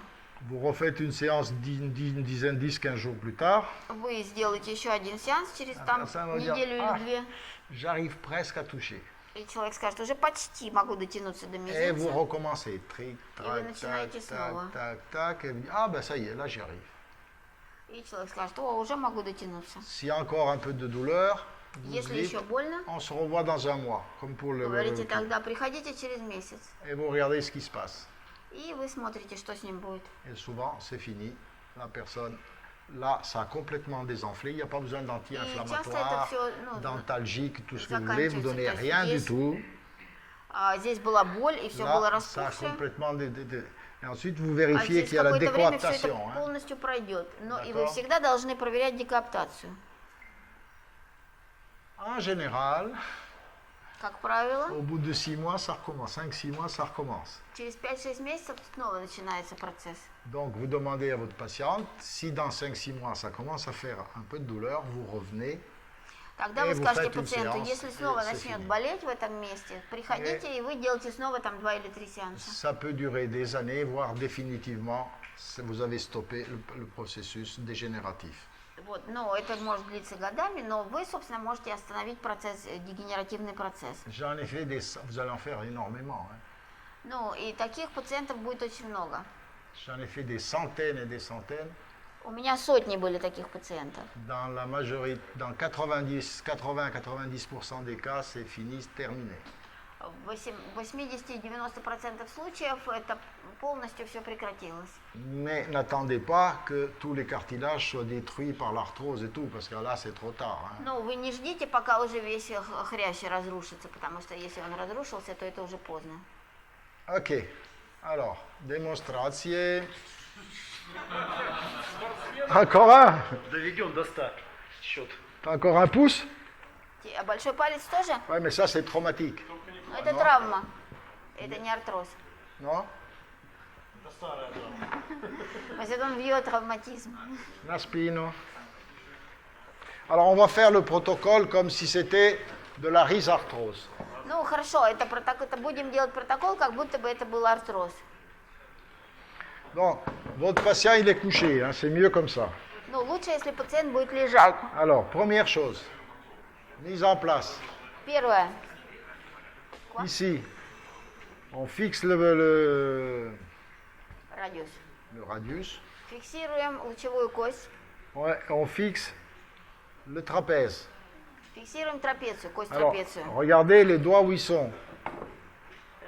Vous refaites une séance une dizaine, 10-15 jours plus tard. Вы сделаете еще один сеанс через там ça va dire, неделю ah. или две. J'arrive presque à toucher. И человек скажет, уже почти могу дотянуться до Et vous мизинца. recommencez. Tric, vous trac, начинаете tac, снова. tac, tac, tac. Et vous dites, ah ben ça y est, là j'y arrive. И человек скажет, о, уже могу дотянуться. S'il y a encore un peu de douleur, vous Если dites, еще больно, on se revoit dans un mois, comme pour le... говорите, тогда приходите через месяц. Et vous regardez ce qui se passe. И вы смотрите, что с ним будет. Et souvent, c'est fini. La personne, là, ça a complètement désenflé. Il n'y a pas besoin И часто это d'anti-inflammatoire, все, d'antalgique, tout ce que vous voulez. Vous ne donnez заканчивается. rien du Здесь tout. Здесь была боль, и все было Là, ça a распухшее. complètement... Et ensuite, vous А vérifiez через qu'il y a la какое-то время все это décoaptation. Hein. полностью пройдет. Но и вы D'accord. всегда должны проверять декоптацию. En général, Как правило, au bout de 6 mois, ça recommence. 5-6 mois, ça recommence. через 5-6 месяцев снова начинается процесс. Donc, vous demandez à votre patiente, si dans 5-6 mois, ça commence à faire un peu de douleur, vous revenez. Тогда И вы вы скажете faites une пациенту, séance, если и снова c'est начнет fini. болеть в этом месте, приходите, и вы делаете снова там 2 или 3 сеанса. Ça peut durer des années, voire définitivement, vous avez stoppé le processus dégénératif. Вот, но это может длиться годами, но вы, собственно, можете остановить процесс, дегенеративный процесс. J'en ai fait vous allez en faire énormément. Hein. Ну, и таких пациентов будет очень много. J'en ai fait des centaines et des centaines. У меня сотни были таких пациентов. Dans la majorité, dans 80-90% des cas, c'est fini, terminé. В 80-90% случаев это полностью все прекратилось. Mais n'attendez pas que tous les cartilages soient détruits par l'arthrose et tout, parce que là, c'est trop tard. Hein. Но вы не ждите, пока уже весь хрящ разрушится, потому что если он разрушился, то это уже поздно. Ok, alors, démonstration. Encore un? Доведен до 100. Счет. Encore un pouce? А большой палец тоже? Ouais, mais ça, c'est traumatique. Но это tравма, это не артроз. Non? Это старая травма. Mais c'est un vieux traumatisme. Naspino. Alors, on va faire le protocole comme si c'était de la rhizarthrose. Ну, хорошо, это будем делать протокол, как будто бы это был артроз. Donc, votre patient, il est couché, hein, c'est mieux comme ça. Ну, лучше, если пациент будет лежать. Alors, première chose, mise en place. Первое. Ici, on fixe le Радиус. radius. Фиксируем лучевую кость. Ouais, on fixe le trapèze. Фиксируем трапецию, кость Alors, трапецию. regardez les doigts où ils sont.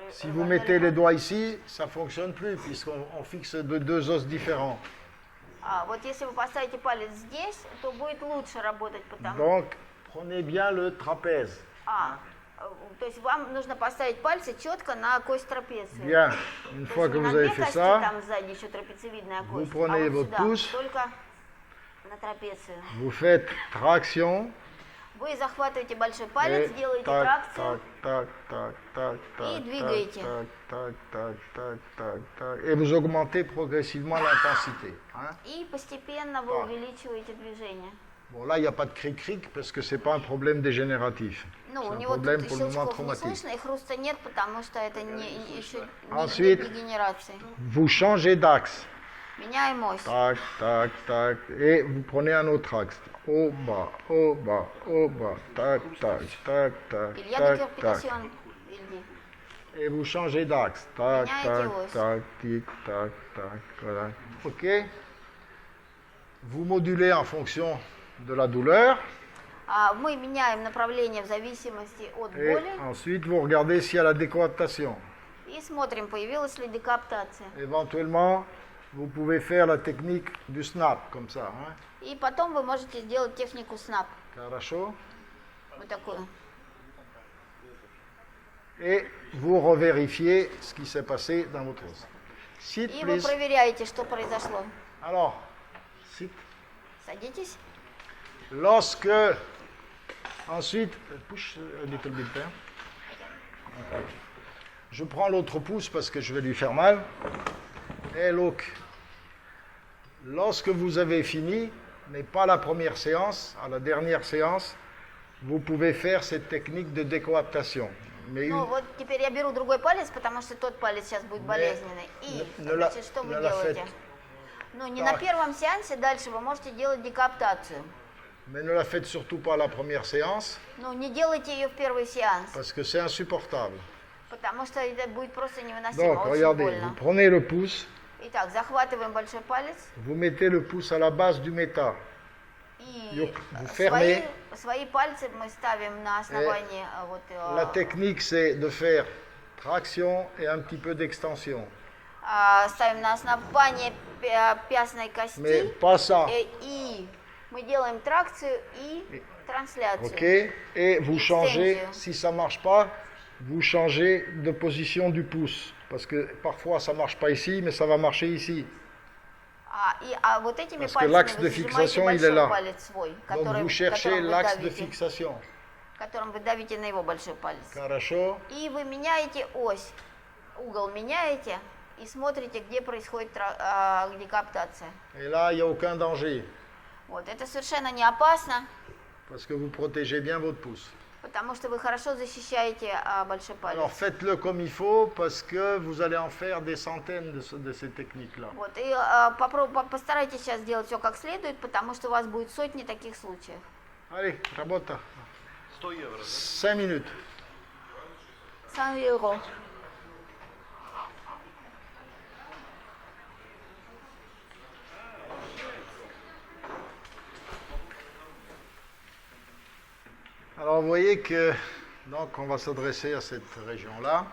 Si vous mettez les doigts ici, ça ne fonctionne plus, puisqu'on fixe deux os différents. Вот если вы поставите палец здесь, то будет лучше работать, потому Donc, prenez bien le trapèze. то есть вам нужно поставить пальцы четко на кость трапеции. Bien, une То fois есть que не vous на avez две fait кости, ça, там сзади еще трапециевидная vous кость, prenez а вот votre сюда, pouce. только на трапецию. vous faites traction. Вы захватываете большой Et палец, делаете tac, тракцию, tac, tac, tac, tac, И tac, двигаете. tac, tac, tac, tac, tac, tac. Et vous augmentez progressivement l'intensité. Hein? и постепенно вы Так. увеличиваете движение. Bon, là, il n'y a pas de cric-cric parce que ce n'est pas un problème dégénératif. Ну, C'est у un него problème тут pour le moment щелчков не traumatique. слышно и хруста нет, потому что это еще Ensuite. нет дегенерации. Vous changez d'axe. Меняем ось. Tac, tac, tac. Et vous prenez un autre axe. Au bas, au bas, au bas. Tac, tac, tac, tac, Илья tac, tac. Декерпитасион. Ильди. Et vous changez d'axe. Tac, Меняете tac, ось. tac, tic, tac, tac. Voilà. OK. Vous modulez en fonction de la douleur. Мы меняем направление в зависимости от Et боли ensuite, vous regardez s'il y a la décoaptation. и смотрим, появилась ли декаптация. Éventuellement, vous pouvez faire la technique du snap, comme ça. Hein. И потом вы можете сделать технику СНАП. Хорошо. Вот такую. Et vous revérifiez ce qui s'est passé dans votre os. Sit, И вы please. проверяете, что произошло. Alors, sit. Садитесь. Lorsque, ensuite, push a little bit there. Je prends l'autre pouce parce que je vais lui faire mal. Et look. Lorsque vous avez fini, mais pas la première séance, à la dernière séance, vous pouvez faire cette technique de décoaptation. Mais Ну вот теперь я беру другой палец, потому что тот палец сейчас будет болезненный. И, значит, что вы делаете? Ну, не на Так. первом сеансе, дальше вы можете делать декаптацию. mais ne la faites surtout pas à la première séance, Ну, не делайте ее в первый сеанс, parce que c'est insupportable. потому что это будет просто невыносимо, Donc, очень regardez, vous больно. prenez le pouce, Итак, захватываем большой палец vous mettez le pouce à la base du méta. и Vous fermez. свои пальцы мы ставим на основании вот, La technique, c'est de faire traction et un petit peu d'extension. ставим на основании пястной Mais кости pas ça. и мы делаем тракцию и трансляцию. OK. Et vous changez, Extension. si ça ne marche pas, vous changez de position du pouce. Parce que parfois ça ne marche pas ici, mais ça va marcher ici. Вот этими Parce que пальцами l'axe вы de зажимаете fixation, il est большой là. палец свой, Donc vous cherchez которым вы l'axe de давите, fixation. которым вы давите на его большой палец. Хорошо. И вы меняете ось, угол меняете и смотрите, где происходит декаптация. Et là, il n'y a aucun danger. Вот, это совершенно не опасно, Parce que vous protégez bien votre pouce. потому что вы хорошо защищаете большой палец. Alors faites-le comme il faut, parce que vous allez en faire des centaines de ces techniques-là. Вот, и постарайтесь сейчас сделать все как следует, потому что у вас будет сотни таких случаев. Allez, работа. 100 евро, да? 5 minutes. 100 евро. Alors vous voyez que donc on va s'adresser à cette région-là.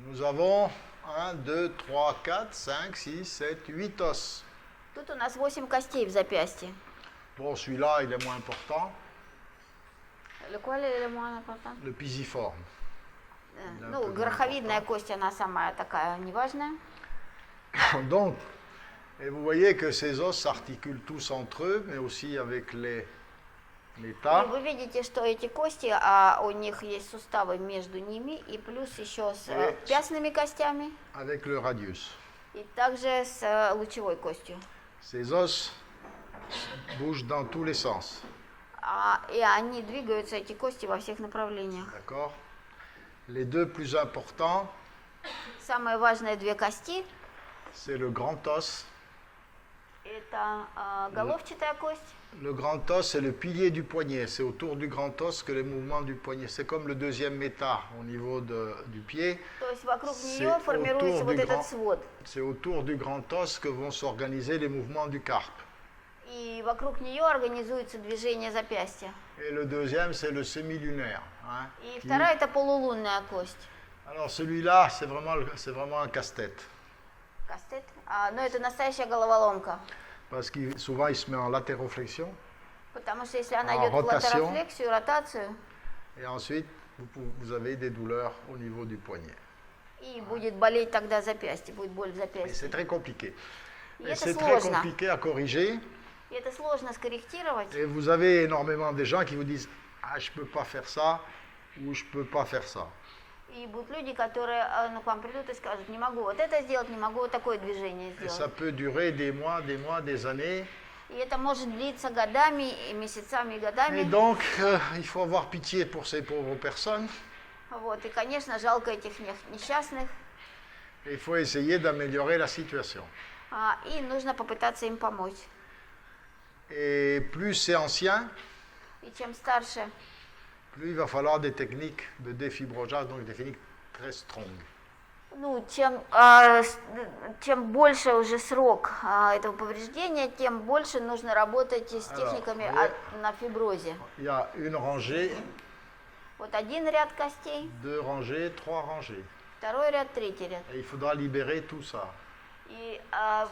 Nous avons 1, 2, 3, 4, 5, 6, 7, 8 os. Тут у нас 8 костей в запястье. Bon, celui-là, il est moins important, Le le pisiforme. Ну, гороховидная кость, она самая такая неважная. Donc, et vous voyez que ces os s'articulent tous entre eux, mais aussi avec les И tas. вы видите, что эти кости, у них есть суставы между ними, и плюс еще с пястными костями, Avec le radius. и также с лучевой костью. Ces os bougent dans tous les sens. И они двигаются, эти кости, во всех направлениях. D'accord? Les deux plus importants, Самые важные две кости c'est le grand os. – это головчатая кость. Le grand os, c'est le pilier du poignet. C'est autour du grand os que les mouvements du poignet. C'est comme le deuxième méta au niveau du pied. То есть вокруг C'est нее формируется autour вот du этот grand- свод. C'est autour du grand os que vont s'organiser les mouvements du carpe. И вокруг нее организуется движение запястья. Et le deuxième, c'est le sémilunaire. Hein, И qui- вторая – это полулунная кость. Alors celui-là, c'est vraiment un casse-tête. Кастет. Но это настоящая головоломка. Parce que souvent, il se met en latéroflexion. Потому что если она А, идет в ротация. латерофлексию, ротацию, Et ensuite, vous avez des douleurs au niveau du poignet. и будет болеть тогда запястье, будет боль в Et запястье. c'est très compliqué. И Et это c'est très сложно. compliqué à corriger. И это сложно скорректировать. Et vous avez énormément de gens qui vous disent « Ah, je ne peux pas faire ça » ou « Je ne peux pas faire ça ». И будут люди, которые к вам придут и скажут, не могу вот это сделать, не могу вот такое движение Et ça сделать. peut durer des mois, des années. И это может длиться годами, и месяцами, и Et годами. donc, il faut avoir pitié pour ces pauvres personnes. Вот. И, конечно, жалко этих несчастных. Et il faut essayer d'améliorer la situation. И нужно попытаться им помочь. Et plus c'est ancien, И чем старше, plus il va falloir des techniques de défibrillage, donc des techniques très strong. ну, чем больше уже срок этого повреждения, тем больше нужно работать с техниками на фиброзе. Il y a une rangée, Вот один ряд костей, deux rangées, trois rangées. второй ряд, третий ряд. Et il faudra libérer tout ça. И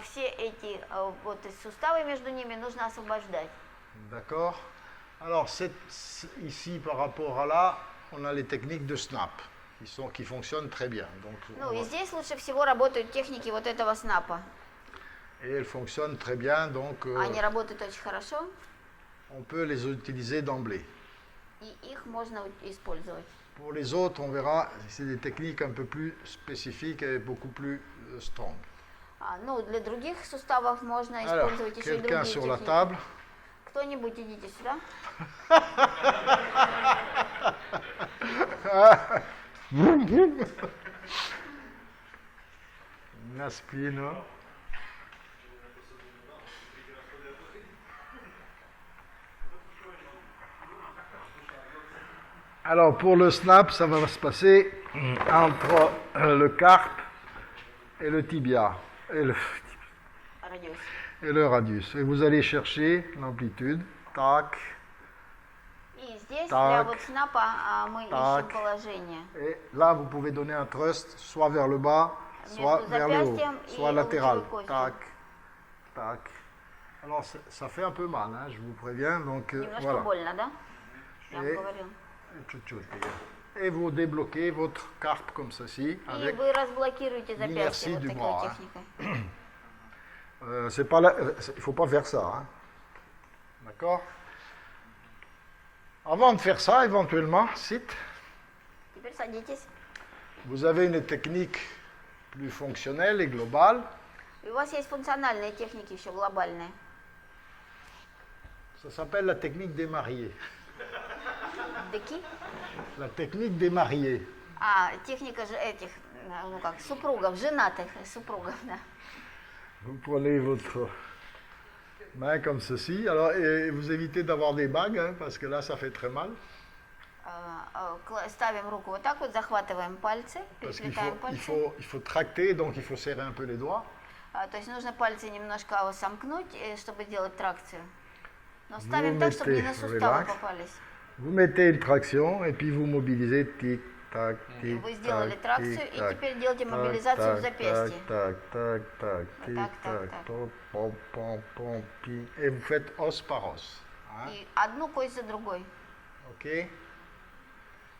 все эти вот суставы между ними нужно освобождать. D'accord? Alors, ici, par rapport à là, on a les techniques de snap qui fonctionnent très bien. Donc, Ну и здесь лучше всего работают техники вот этого снапа. et elles fonctionnent très bien, donc Они работают очень хорошо, on peut les utiliser d'emblée. и их можно использовать. Pour les autres, on verra, c'est des techniques un peu plus spécifiques et beaucoup plus strong. Ну, для других суставов можно Alors, использовать еще и quelqu'un другие sur la техники. table. Кто-нибудь идите сюда. Una spina. Alors pour le snap, ça va se passer entre le carpe et le tibia Радиус. et le radius. Et vous allez chercher l'amplitude. Tac. И здесь Так. для вот снапа мы Так. ищем положение. Et là, vous pouvez donner un thrust soit vers le bas, soit Между vers le haut, запястьем и soit latéral. лучевой костью. Tac, tac. Alors, ça fait un peu mal, hein, je vous préviens. Donc, Немножко voilà. больно, да? Я вам Et- говорила. Chut-chut. Et vous débloquez votre carpe comme ceci, И avec. вы разблокируете l'inertie запястье вот du такой bras, hein. техникой. C'est pas la- il ne faut pas faire ça. Hein. D'accord? Avant de faire ça, éventuellement, sit, Теперь садитесь. vous avez une technique plus fonctionnelle et globale. И у вас есть функциональные техники еще глобальные. Ça s'appelle la technique des mariés. Деки. La technique des mariés. Техника же этих, ну как, супругов, женатых супругов, да. Vous prenez votre main comme ceci. Alors, et vous évitez d'avoir des bagues, hein, parce que là, ça fait très mal. Ставим руку вот так вот, захватываем пальцы, Parce qu'il переплетаем faut, il пальцы. faut, il faut tracter, donc il faut serrer un peu les doigts. То есть нужно пальцы немножко сомкнуть, чтобы делать тракцию. Но Vous ставим так, чтобы не на mettez, суставы relax. попались. Vous mettez une traction et puis vous mobilisez tic-tac, tic-tac. Вы сделали тракцию и tic-tac. теперь делайте мобилизацию в запястье. Tac, tac, tac, Так, так, tic-tac, так. pom, pom, pom, pom, pi. Et vous faites os par os. Hein, И одну кость за другой. ok?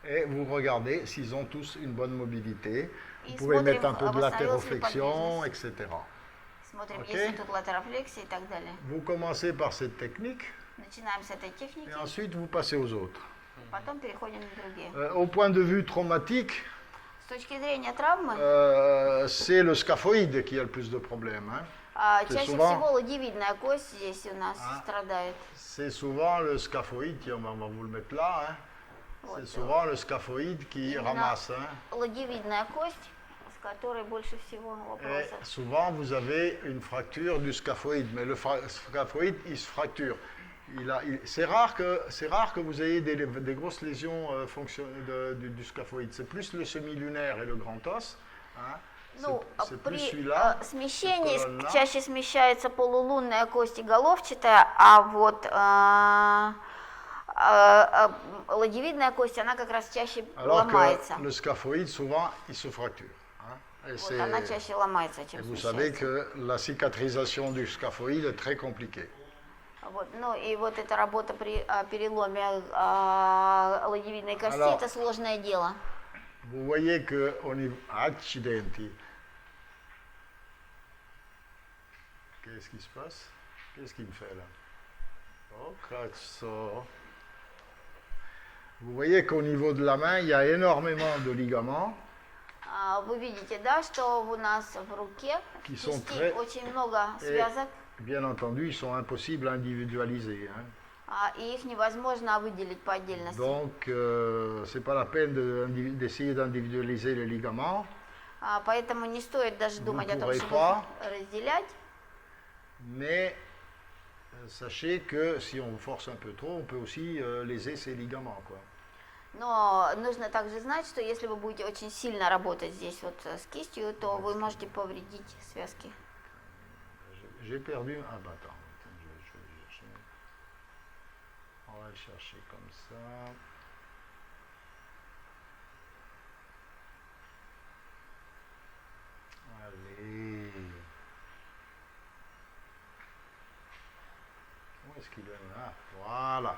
Et vous regardez s'ils ont tous une bonne mobilité. Vous Et pouvez смотрим, mettre un peu de восстановилась ли latéroplexion, подвижность. etc. Смотрим, Окей. есть ли тут латерофлексия и так далее. Vous commencez par cette technique Начинаем с этой техники, et ensuite vous passez aux autres. потом переходим на другие. Au point de vue traumatique, С точки зрения травмы, c'est le scaphoïde qui a le plus de problèmes. Hein. чаще souvent- всего лодевидная кость здесь у нас страдает. C'est souvent le scaphoïde, tiens, on va vous le mettre là, hein. C'est souvent le scaphoïde qui Именно ramasse. Hein. лодевидная кость, с которой больше всего Et вопросов. souvent, vous avez une fracture du scaphoïde, mais le scaphoïde, il se fracture. C'est rare que vous ayez des grosses lésions du scaphoïde. C'est plus le semi-lunaire et le grand os. Hein. Ну, C'est plus при celui-là. смещении colonne-là. чаще смещается полулунная кость и головчатая, а вот ладевидная кость, она как раз чаще Alors ломается. que le scaphoïde, souvent, il se fracture. Hein. Et, Вот c'est- она чаще ломается, et чем vous savez смещается. que la cicatrisation du scaphoïde est très compliquée. Вот, ну и вот эта работа при переломе ладевидной кости, Alors- это сложное дело. Vous voyez qu'au niveau accidenti, qu'est-ce qui se passe? Qu'est-ce qu'il me fait là? Oh, cazzo. Vous voyez qu'au niveau de la main, il y a énormément de ligaments Вы видите, да, что у нас в руке Qui в sont кисти très- очень много et- связок, Bien entendu, ils sont impossibles à individualiser. Hein. и их невозможно выделить по отдельности. Donc, c'est pas la peine d'essayer d'individualiser les ligaments, Поэтому не стоит даже Vous думать о том, pourrez чтобы pas. их разделять. mais sachez que si on force un peu trop, on peut aussi léser ces ligaments. Quoi. Но нужно также знать, что если вы будете очень сильно работать здесь вот с кистью, то вы можете повредить связки. J'ai perdu. Ah bah attends, je vais chercher. On va le chercher comme ça. Allez. Où est-ce qu'il est là? Voilà.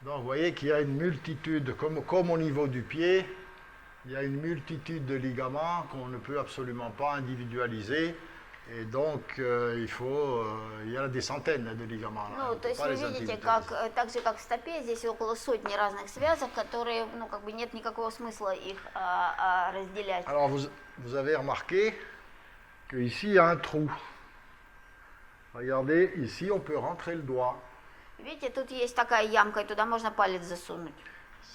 Donc vous voyez qu'il y a une multitude, comme au niveau du pied, il y a une multitude de ligaments qu'on ne peut absolument pas individualiser. Et donc, il y a des centaines de ligaments. Là. Ну, то есть вы видите, так же как в стопе, здесь около сотни разных связок, которые, ну, как бы нет никакого смысла их разделять. Alors, vous avez remarqué qu'ici, il y a un trou. Regardez, ici, on peut rentrer le doigt. Видите, тут есть такая ямка, и туда можно палец засунуть.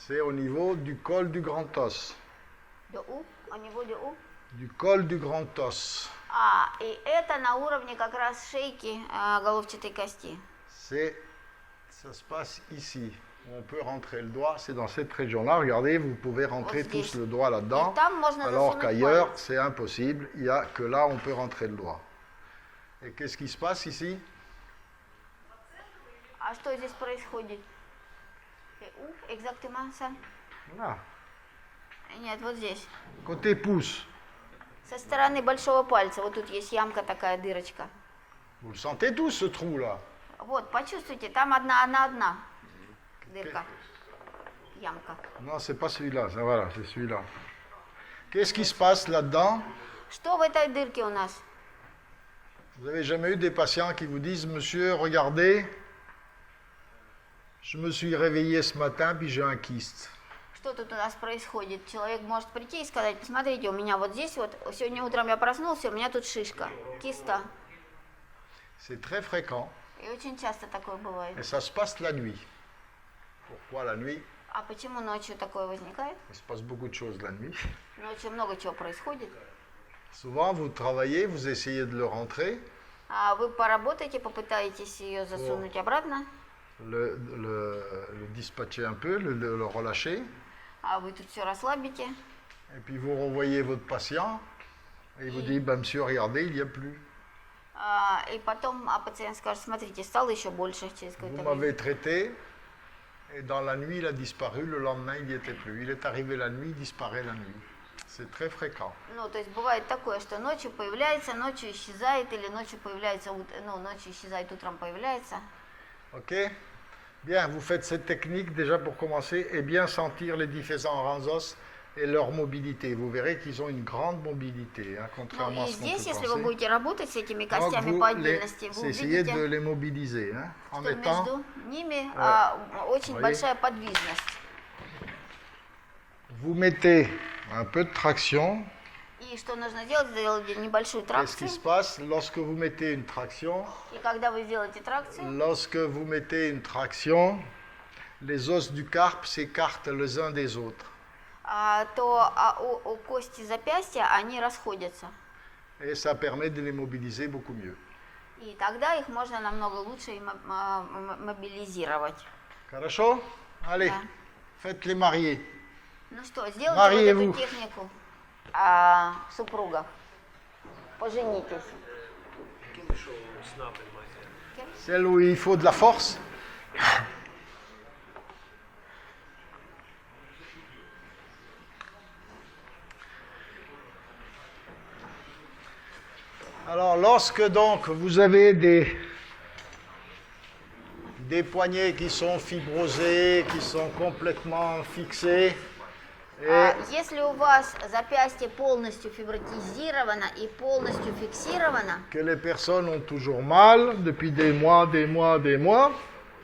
C'est au niveau du col du grand os. До У, а не до У. Du col du grand os. И это на уровне как раз шейки головчатой кости. Ça se passe ici. On peut rentrer le doigt, c'est dans cette région-là. Regardez, vous pouvez rentrer Вот tous здесь. le doigt là-dedans. И там можно Alors засунуть qu'ailleurs, палец. c'est impossible. Il n'y a que là, on peut rentrer le doigt. Et qu'est-ce qui se passe ici? А что здесь происходит? У, exactement ça? Là, Нет, вот здесь. côté pouce. Со стороны большого пальца, вот тут есть ямка такая, дырочка. Vous le sentez tous, ce trou-là? Вот, почувствуйте, там одна дырка, ямка. Non, c'est pas celui-là. Ça, voilà, c'est celui-là. Qu'est-ce qui se passe là-dedans? Что в этой дырке у нас? Vous n'avez jamais eu des patients qui vous disent, monsieur, regardez, je me suis réveillé ce matin, puis j'ai un kyste. Что тут у нас происходит? Человек может прийти и сказать, посмотрите, у меня вот здесь вот, сегодня утром я проснулся, у меня тут шишка, киста. C'est très fréquent. И очень часто такое бывает. Et ça se passe la nuit. Pourquoi la nuit? А почему ночью такое возникает? Il se passe beaucoup de choses la nuit. Ночью много чего происходит. Souvent, vous travaillez, vous essayez de le rentrer, Вы поработаете, попытаетесь ее засунуть обратно, le dispatcher un peu, le relâcher, вы тут все расслабите, et puis vous renvoyez votre patient, et il vous dit, bah, monsieur, regardez, il n'y a plus. и потом пациент скажет, смотрите, стало еще больше через Vous какое-то время. m'avez traité, et dans la nuit, il a disparu, le lendemain, il n'y était plus. Il est arrivé la nuit, il disparaît la nuit. C'est très fréquent. Ну, то есть бывает такое, что ночью появляется, ночью исчезает, или ночью появляется, ну, ночью исчезает, утром появляется. Ok? Bien, vous faites cette technique déjà pour commencer et bien sentir les différents os et leur mobilité. Vous verrez qu'ils ont une grande mobilité, hein, Ну contrairement à и ce qu'on здесь, peut если вы penser. будете работать с этими Donc, костями по отдельности, вы essayez de увидите, les mobiliser, hein, en что mettant. между ними очень Voyez? большая подвижность. Vous mettez un peu de traction. И что нужно сделать? Сделать небольшую Qu'est-ce qui тракцию. se passe lorsque vous mettez une traction? И когда вы сделаете тракцию, Lorsque vous mettez une traction, les os du carpe s'écartent les uns des autres. то у кости запястья, они расходятся. Et ça permet de les mobiliser beaucoup mieux. И тогда их можно намного лучше мобилизировать. Хорошо? Allez, Да. faites les mariés. Ну что, сделайте вот Mariez-vous. эту технику супругов. Поженитесь. Celle où il faut de la force. Alors, lorsque donc vous avez des poignets qui sont fibrosés, qui sont complètement fixés, et Если у вас запястье полностью фибротизировано и полностью фиксировано, que les personnes ont toujours mal depuis des mois,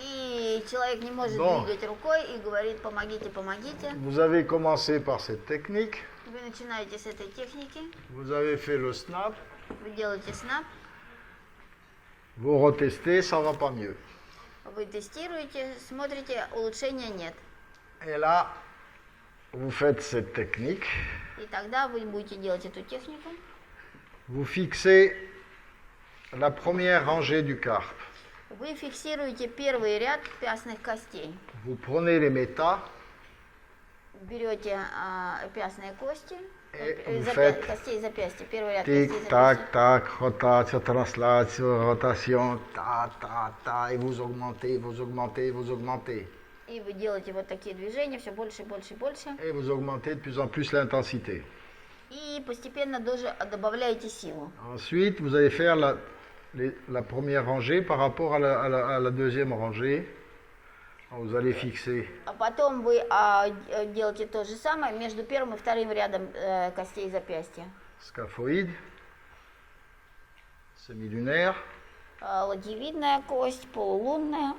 и человек не может Bon. двигать рукой и говорит «помогите, помогите», vous avez commencé par cette technique, вы начинаете с этой техники, vous avez fait le snap, вы делаете снап, vous retestez, ça va pas mieux. вы тестируете, смотрите, улучшения нет. Et là, vous faites cette technique, И тогда вы будете делать эту технику, vous fixez la première rangée du carpe. вы фиксируете первый ряд пястных костей. Vous prenez les métas Берете пястные кости, Et vous faites костей запястья, первый ряд костей tic, запястья. tac, tac, rotation, translation, rotation, ta, ta, ta, et vous augmentez, vous augmentez, vous augmentez. И вы делаете вот такие движения, все больше, больше, больше. Et vous augmentez de plus en plus l'intensité. И постепенно тоже добавляете силу. Ensuite, vous allez faire la première rangée par rapport à la deuxième rangée. Vous allez fixer А потом вы делаете то же самое между первым и вторым рядом костей запястья. scaphoïde, semilunaire, Ладьевидная кость, полулунная,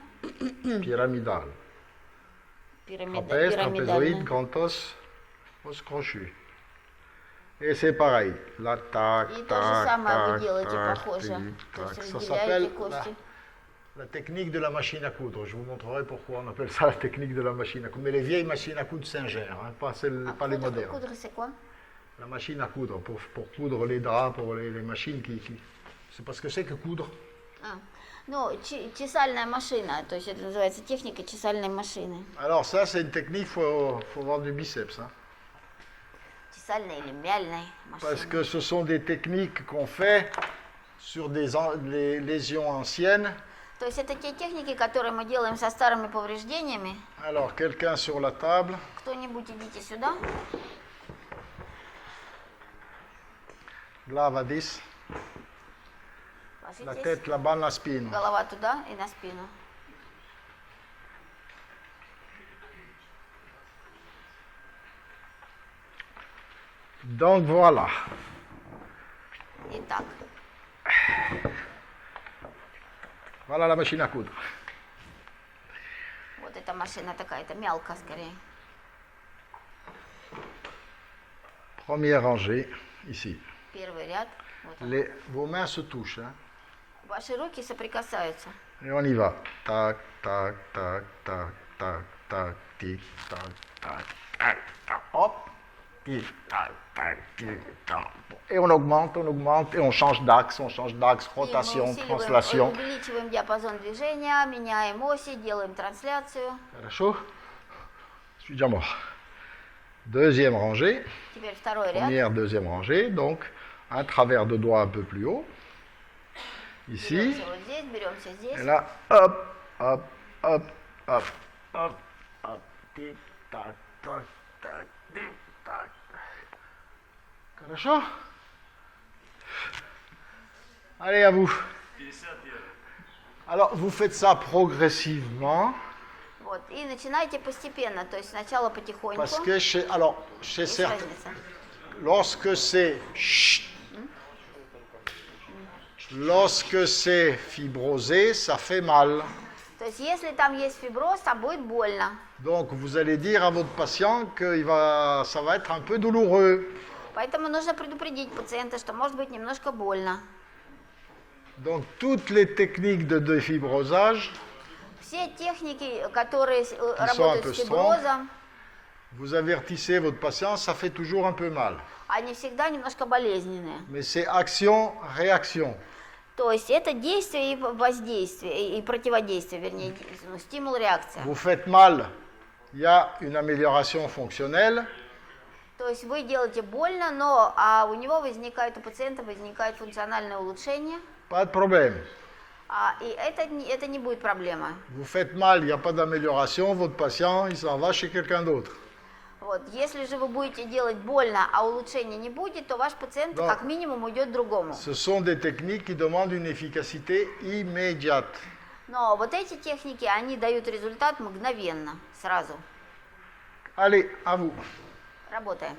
pyramidale. Trapèze, trapézoïde, пирамидальная. grand os, os crochu. Et c'est pareil. Là, tac, И tac, то же самое вы tac, делаете tac, похоже. tic, То tac. есть Ça разделяете s'appelle кости. la technique de la machine à coudre. Je vous montrerai pourquoi on appelle ça la technique de la machine à coudre. Mais les vieilles machines à coudre Singer, hein, pas les modernes. Coudre, c'est quoi? La machine à coudre, pour coudre les draps, pour les machines qui... C'est parce que c'est que coudre. Ну, чесальная машина, то есть это называется техника чесальной машины. Alors ça, c'est une technique, faut avoir du biceps. Hein. Чесальная или мяльная Parce машина. que ce sont des techniques qu'on fait sur des lésions anciennes. То есть это те техники, которые мы делаем со старыми повреждениями. Alors, quelqu'un sur la table. Кто-нибудь идите сюда. Là, va 10. La Ложитесь. tête là-bas, la spine. Голова туда и на спину. Donc voilà. Итак, Voilà la machine à coudre. вот эта машина такая, это мялка скорее. Première rangée, ici. Первый ряд. Вот он. Vos mains se touchent. Hein. Ваши руки соприкасаются. Et on y va. Tac, tac, tac, tac, tac, tac, tic, tac, tac, tac, tac, hop. Tic, tac, tac, tic, tac. Et on augmente, et on change d'axe, rotation, И мы translation. увеличиваем диапазон движения, меняем оси, делаем трансляцию. Хорошо? Je suis déjà mort. Deuxième rangée, Теперь второй ряд. première, deuxième rangée, donc un travers de doigt un peu plus haut. Ici, Беремся вот здесь, беремся et здесь. là, hop, hop, hop, hop, hop, hop, tic, tac, tac, tac, tic, tac. Хорошо? Allez, à vous. Alors, vous faites ça progressivement. Вот Вот, и начинайте постепенно, то есть сначала потихоньку. Parce que chez Есть certains, разница. lorsque c'est fibrosé, ça fait mal. То есть если там есть фиброз, там будет больно. Donc vous allez dire à votre patient que ça va être un peu douloureux. Поэтому нужно предупредить пациента, что может быть немножко больно. Donc toutes les techniques de défibrosage, Все техники, которые un работают peu с фиброзом, vous avertissez votre patient, ça fait toujours un peu mal. они всегда немножко болезненные. Mais c'est action-réaction. То есть это действие и воздействие, и противодействие, вернее, ну, стимул-реакция. Vous faites mal, il y a une amélioration fonctionnelle. То есть вы делаете больно, но у него возникает, у пациента возникает функциональное улучшение, Pas de problème. и это не будет проблема. Vous faites mal, il n'y a pas d'amélioration, votre patient, il s'en va chez quelqu'un d'autre. Вот. Если же вы будете делать больно, а улучшения не будет, то ваш пациент Да. как минимум уйдет к другому. Ce sont des techniques qui demandent une efficacité immédiate. Но вот эти техники, они дают результат мгновенно, сразу. Allez, à vous. Работаем.